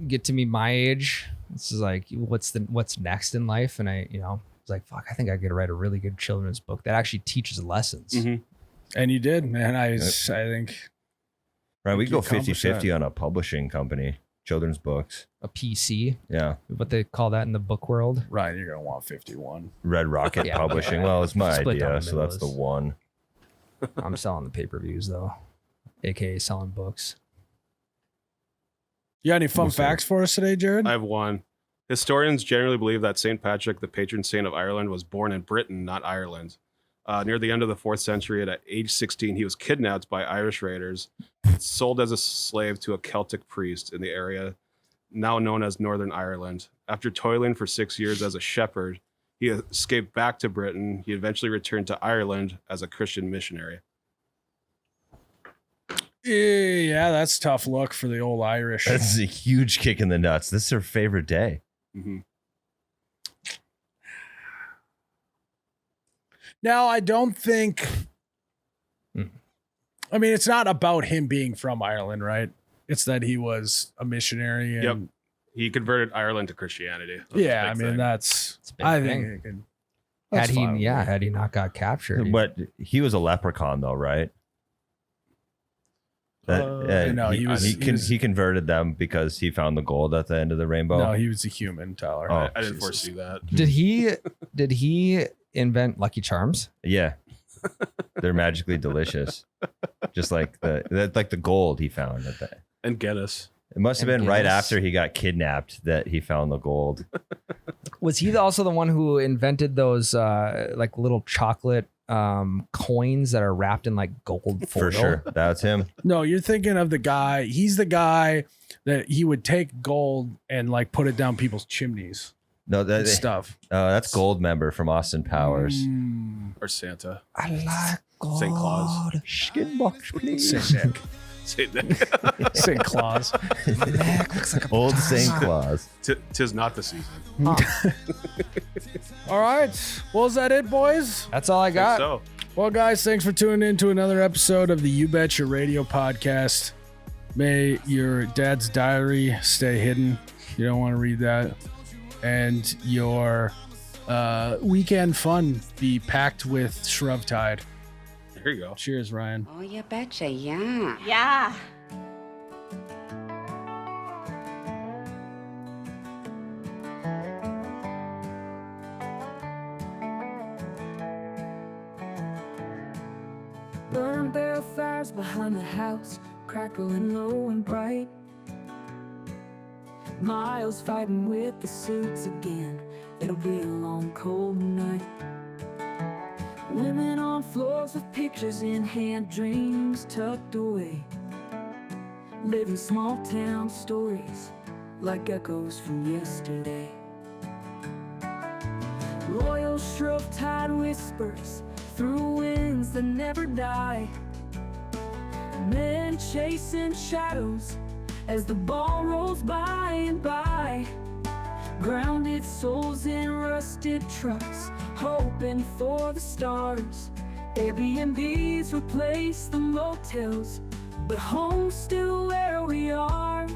get to be my age. It's just like, what's next in life? And I, it's like, fuck, I think I could write a really good children's book that actually teaches lessons. Mhm. And you did, man. I think. Right. We You go accomplished 50-50 on a publishing company, children's books. A PC, Yeah. what they call that in the book world. Ryan, you're gonna want 51. Red Rocket Yeah. Publishing. Well, it's my Split down idea, the so that's the middle one. I'm selling the pay-per-views though, aka selling books. You got any fun We'll see. facts for us today, Jerrod? I have one. Historians generally believe that St. Patrick, the patron saint of Ireland, was born in Britain, not Ireland. Near the end of the 4th century, at age 16, he was kidnapped by Irish raiders, sold as a slave to a Celtic priest in the area now known as Northern Ireland. After toiling for 6 years as a shepherd, he escaped back to Britain. He eventually returned to Ireland as a Christian missionary. Yeah, that's a tough look for the old Irish. That's a huge kick in the nuts. This is her favorite day. Mm-hmm. Now, I don't think. I mean, it's not about him being from Ireland, right? It's that he was a missionary. And, Yep. He converted Ireland to Christianity. That's Yeah, a I big mean, thing. that's. It's a big I thing. think. It could, Had that's he, fine with yeah, me. had he not got captured. But he was a leprechaun, though, right? no, he was- he converted them because he found the gold at the end of the rainbow. No, he was a human, Tyler. Oh. I didn't Jesus. foresee that. Did he invent Lucky Charms? Yeah, they're magically delicious, just like the gold he found at the. And Guinness. It must have And been right Guinness. after he got kidnapped that he found the gold. Was he also the one who invented those like little chocolate coins that are wrapped in like gold foil? For sure, that's him. No, you're thinking of the guy. He's the guy that he would take gold and like put it down people's chimneys No, and stuff. that's Gold Member from Austin Powers. Or Santa. I like gold. St. Claus. Skin box, please. Saint Nick. Saint Nick. Saint Claus. My neck looks like a Old vagina. Saint Claus. Tis not the season. All right. Well, is that it, boys? That's all I got. So, Well, guys, thanks for tuning in to another episode of the You Betcha Radio podcast. May your dad's diary stay hidden. You don't want to read that. And your weekend fun be packed with Shrovetide. here you go. Cheers, Ryan. Oh, you betcha, yeah. Yeah. Burn barrel fires behind the house, crackling low and bright. Myles fighting with the suits again. It'll be a long, cold night. Women on floors with pictures in hand, dreams tucked away. Living small town stories like echoes from yesterday. Royal Shrovetide whispers through winds that never die. Men chasing shadows as the ball rolls by and by. Grounded souls in rusted trucks, hoping for the stars. Airbnbs replace the motels, but home's still where we are.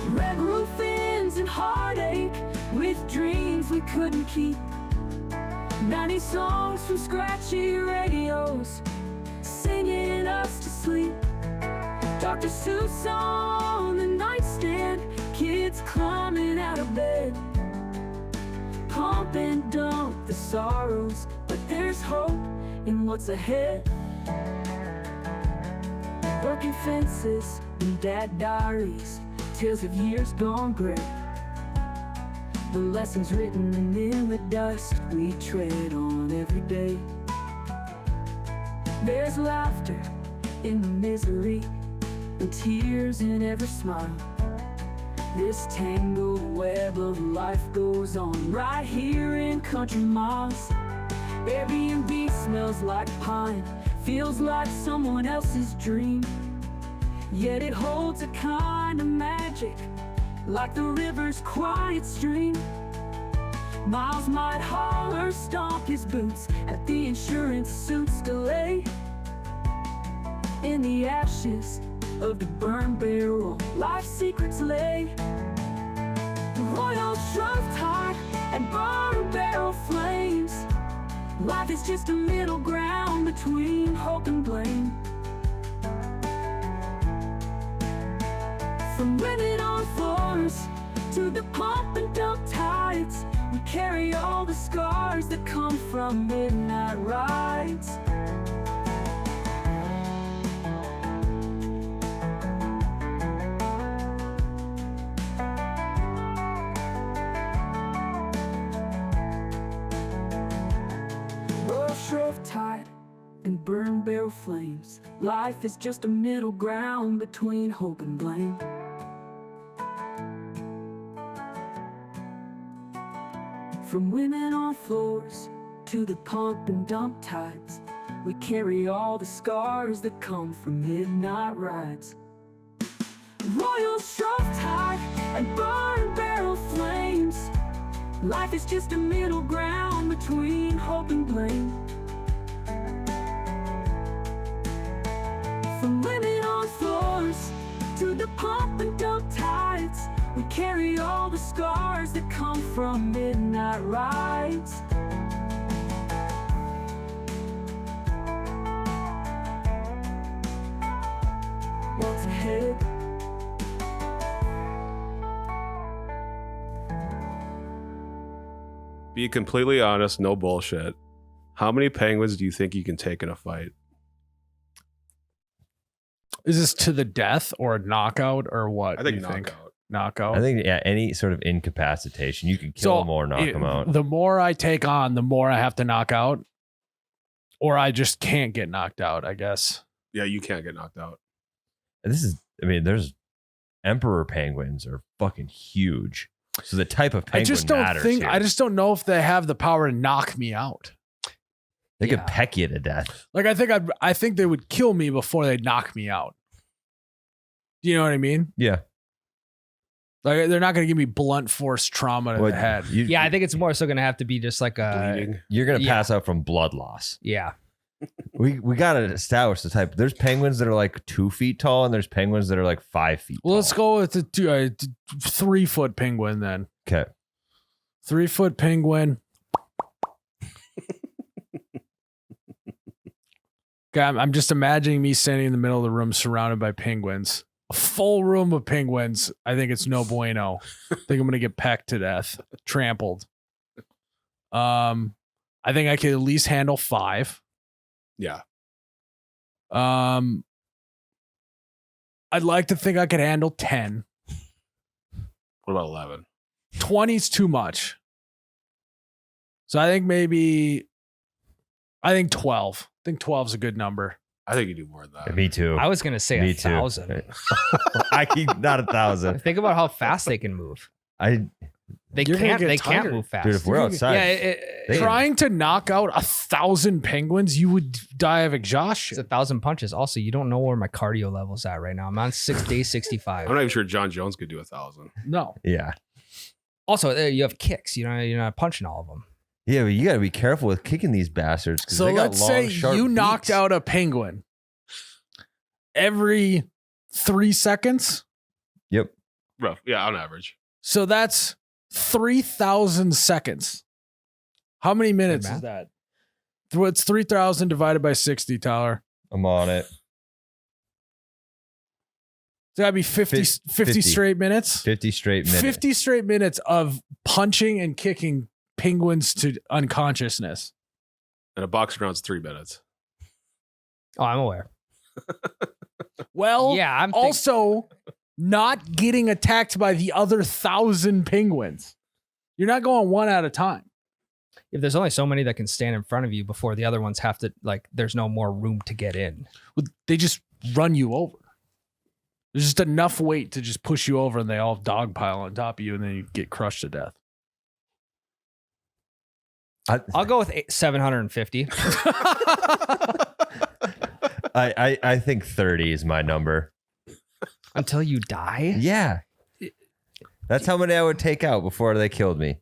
Red roof ends and heartache, with dreams we couldn't keep. 90 songs from scratchy radios, singing us to sleep. Dr. Seuss on the nightstand, kids climbing out of bed. Pump and dump the sorrows, but there's hope in what's ahead. Broken fences and dad diaries, tales of years gone gray. The lessons written in the dust we tread on every day. There's laughter in the misery, and tears in every smile. This tangled web of life goes on right here in Country Miles. Airbnb smells like pine, feels like someone else's dream. Yet it holds a kind of magic, like the river's quiet stream. Miles might holler, stomp his boots at the insurance suit's delay. In the ashes of the burn barrel, life's secrets lay. The Royal Shrovetide and burn barrel flames. Life is just a middle ground between hope and blame. From women on floors to the pump and dump tides, we carry all the scars that come from midnight rides. lives. Life is just a middle ground between hope and blame. From women on floors to the pump and dump tides, we carry all the scars that come from midnight rides. Royal Shrovetide and burn barrel flames. Life is just a middle ground between hope and blame. From women on floors to the pump and dump tides, we carry all the scars that come from midnight rides. What's ahead? Be completely honest, no bullshit. How many penguins do you think you can take in a fight? Is this to the death or a knockout or what? I think do you knockout. Knockout. I think any sort of incapacitation, you can kill them or knock them out. The more I take on, the more I have to knock out, or I just can't get knocked out, I guess. Yeah, you can't get knocked out. There's emperor penguins are fucking huge. So the type of penguin I just don't matters think. here. I just don't know if they have the power to knock me out. They Yeah. could peck you to death. Like I think they would kill me before they knock me out. Do you know what I mean? Yeah. Like they're not going to give me blunt force trauma to Well, the head. Yeah, I think it's more so going to have to be just like a Bleeding. You're gonna Yeah. pass out from blood loss. yeah. We gotta establish the type. There's penguins that are like 2 feet tall, and there's penguins that are like 5 feet. Well, let's tall. go with the 3-foot penguin then. Okay. 3-foot penguin. Okay, I'm just imagining me standing in the middle of the room surrounded by penguins. A full room of penguins. I think it's no bueno. I think I'm gonna get pecked to death, trampled. I think I could at least handle 5. Yeah. I'd like to think I could handle 10. What about 11? 20's too much. So I think 12. I think 12's a good number. I think you do more than that. Me too. I was going to say Me 1,000. I keep not 1,000. Think about how fast they can move. They You're gonna can't. get They tired. can't move fast. Dude, if we're outside, yeah, They- Trying to knock out 1,000 penguins, you would die of it's exhaustion. 1,000 punches. Also, you don't know where my cardio level's at right now. I'm on day 65. I'm not even sure John Jones could do 1,000. No. yeah, Also, you have kicks. You're not punching all of them. yeah, but you got to be careful with kicking these bastards. 'Cause So they got let's long, say sharp you knocked beaks. out a penguin every 3 seconds. Yep. Rough. Yeah, on average. So that's 3,000 seconds. How many minutes math. is that? It's 3,000 divided by 60, Tyler. I'm on it. It's got to be 50 50. straight minutes. 50 straight minutes. 50 straight minutes of punching and kicking penguins to unconsciousness. And a boxing round's 3 minutes. Oh, I'm aware. Well, Yeah, I'm also not getting attacked by the other 1,000 penguins. You're not going one at a time. If there's only so many that can stand in front of you before the other ones have to, there's no more room to get in. They just run you over. There's just enough weight to just push you over and they all dogpile on top of you and then you get crushed to death. I'll go with 750. I think 30 is my number. Until you die? Yeah. That's how many I would take out before they killed me.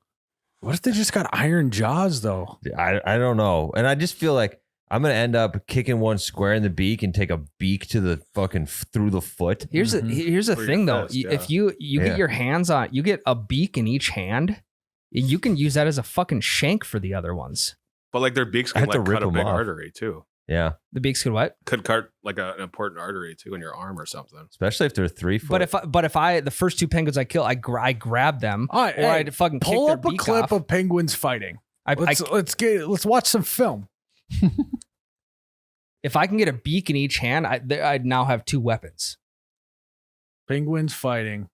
What if they just got iron jaws though? I don't know. And I just feel like I'm going to end up kicking one square in the beak and take a beak to the fucking through the foot. Here's the Or your thing though. fist, If you Yeah. get your hands on, you get a beak in each hand, you can use that as a fucking shank for the other ones. But like their beaks I can had to like rip cut a them big off. artery too. Yeah. The beaks could what? Could cut like an important artery too in your arm or something. Especially if they're 3 foot. But if I the first 2 penguins I kill, I grab them, All right, or hey, I'd fucking kick pull their up a beak clip off. of penguins fighting. Let's watch some film. If I can get a beak in each hand, I'd now have 2 weapons. Penguins fighting.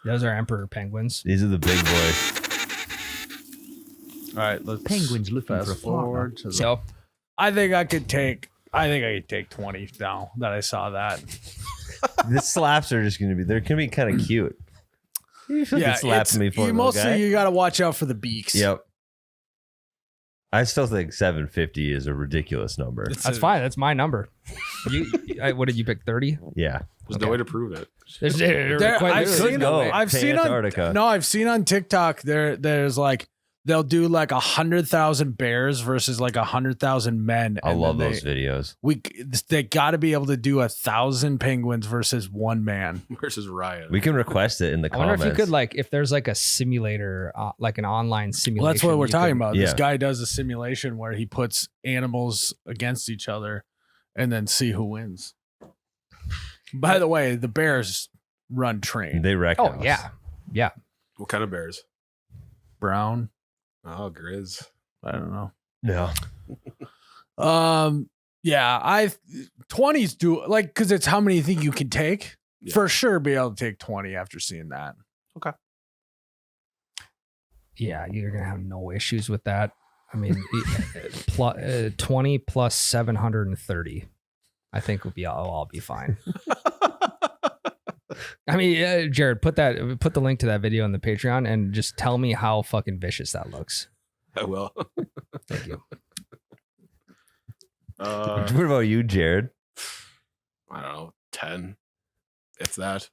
Those are emperor penguins. These are the big boys. All right, let's Penguins looking fast for a partner. forward to the So I think I could take 20 now that I saw that. The slaps are just gonna be. They're gonna be kind of cute. You Yeah, slapping me for you little mostly guy. you got to watch out for the beaks. Yep. I still think 750 is a ridiculous number. That's fine. That's my number. What did you pick? 30? Yeah. There's no way to prove it. I've seen Antarctica. I've seen on TikTok there's like they'll do like 100,000 bears versus like 100,000 men. I and love then those videos. They got to be able to do 1,000 penguins versus one man. Versus Ryan. We can request it in the I wonder comments. if you could if there's like a simulator, like an online simulation. Well, that's what we're you talking could- about. This Yeah. guy does a simulation where he puts animals against each other and then see who wins. By the way, the bears run train. They wreck Oh house. yeah. What kind of bears? Brown. Oh, Grizz. I don't know. No. Yeah, 20s do like because it's how many you think you can take. Yeah. For sure, be able to take 20 after seeing that. Yeah, you're gonna have no issues with that. I mean, 20 plus 730, I think would be. I'll be fine. I mean, Jerrod, put the link to that video in the Patreon and just tell me how fucking vicious that looks. I will. Thank you. What about you, Jerrod? I don't know, 10, if that.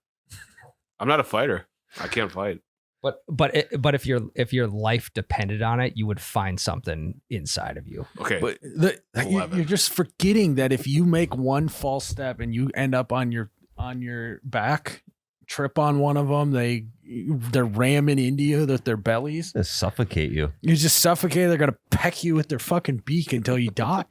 I'm not a fighter. I can't fight. But if your life depended on it, you would find something inside of you. Okay. But 11. you're just forgetting that if you make one false step and you end up on your back, trip on one of them, they're ramming into you with their bellies. They suffocate you. You just suffocate. They're gonna peck you with their fucking beak until you die.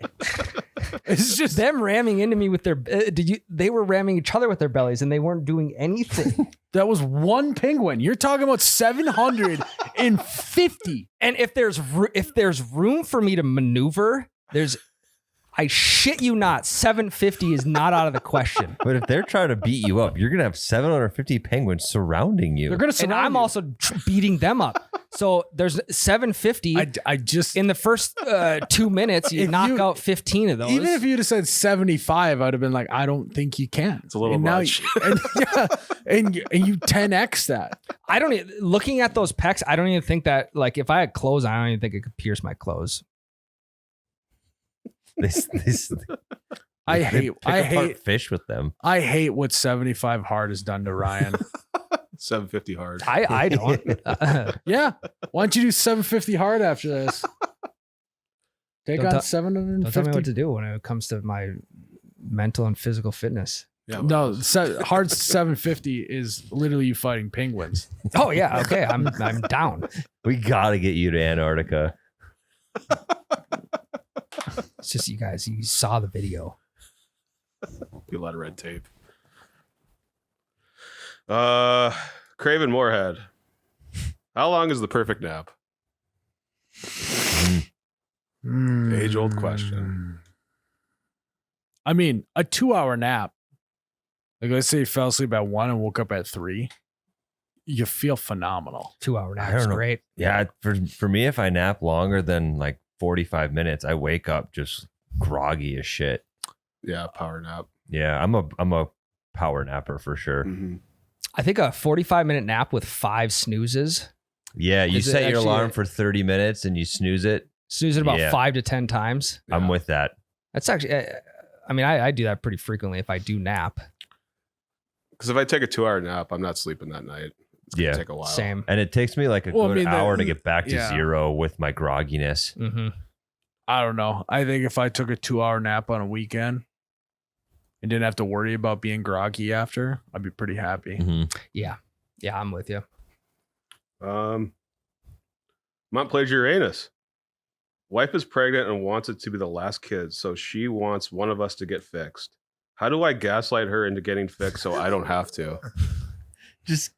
It's just Them ramming into me with their they were ramming each other with their bellies and they weren't doing anything. that was one penguin. You're talking about 750. And if there's room for me to maneuver, I shit you not, 750 is not out of the question. But if they're trying to beat you up, you're gonna have 750 penguins surrounding you. They're gonna And surround I'm you. also beating them up. So there's 750. I just In the first 2 minutes, you If knock you- out 15 of those. even if you'd have said 75, I'd have been like, I don't think you can. It's a little and now much. and you 10x that. I don't looking at those pecs, I don't even think that if I had clothes, I don't even think it could pierce my clothes. I They hate pick apart fish with them. I hate what 75 hard has done to Ryan. 750 hard. I don't. Yeah. Why don't you do 750 hard after this? Take Don't on tell- 750. Don't tell me what to do when it comes to my mental and physical fitness. Yeah. No, hard 750 is literally you fighting penguins. Oh yeah, okay, I'm down. We gotta get you to Antarctica. It's just you saw the video. Be a lot of red tape. Craven Moorhead. How long is the perfect nap? Age old question. I mean, a 2-hour nap. Like, let's say you fell asleep at 1 and woke up at 3. You feel phenomenal. 2-hour I nap don't is know. great. Yeah, for me, if I nap longer than like 45 minutes, I wake up just groggy as shit. Yeah, power nap. Yeah, I'm a power napper for sure. Mm-hmm. I think a 45-minute nap with 5 snoozes. Yeah, you Is it set your actually alarm for 30 minutes and you snooze it. Snooze it about Yeah. 5 to 10 times. I'm with that. That's actually, I mean, I do that pretty frequently if I do nap. Because if I take a 2-hour nap, I'm not sleeping that night. It's gonna Yeah. take a while. Same. And it takes me like a Well, I good mean, hour to get back to yeah. 0 with my grogginess. Mm-hmm. I don't know. I think if I took a 2-hour nap on a weekend and didn't have to worry about being groggy after, I'd be pretty happy. Mhm. Yeah, I'm with you. Montplaisir Uranus. Wife is pregnant and wants it to be the last kid, so she wants one of us to get fixed. How do I gaslight her into getting fixed so I don't have to? Just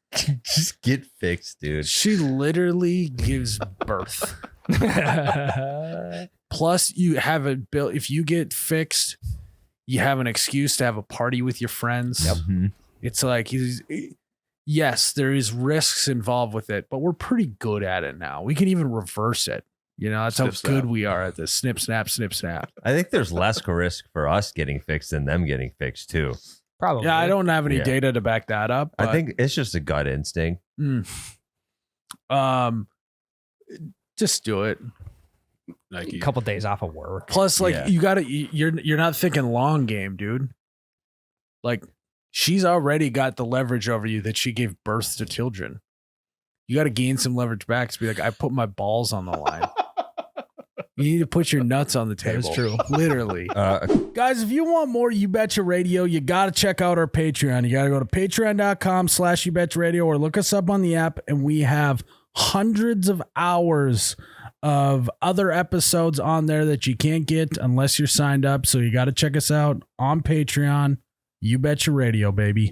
get fixed, dude. She literally gives birth. Plus, you have a bill. If you get fixed, you have an excuse to have a party with your friends. Mhm. It's like, yes, there is risks involved with it, but we're pretty good at it now. We can even reverse it. You know, that's Snip, how snap. good we are at this. Snip, snap, snip, snap. I think there's less risk for us getting fixed than them getting fixed too. Probably. Yeah, I don't have any Yeah. data to back that up. I but- think it's just a gut instinct. Just do it. Nike. A couple days off of work. Plus, like Yeah. you gotta, you're not thinking long game, dude. Like she's already got the leverage over you that she gave birth to children. You got to gain some leverage back to be like, I put my balls on the line. You need to put your nuts on the That table. is true. Literally. Guys, If you want more You Betcha Radio, you got to check out our Patreon. You got to go to patreon.com/You Betcha Radio or look us up on the app. And we have hundreds of hours of other episodes on there that you can't get unless you're signed up. So you got to check us out on Patreon. You Betcha Radio, baby.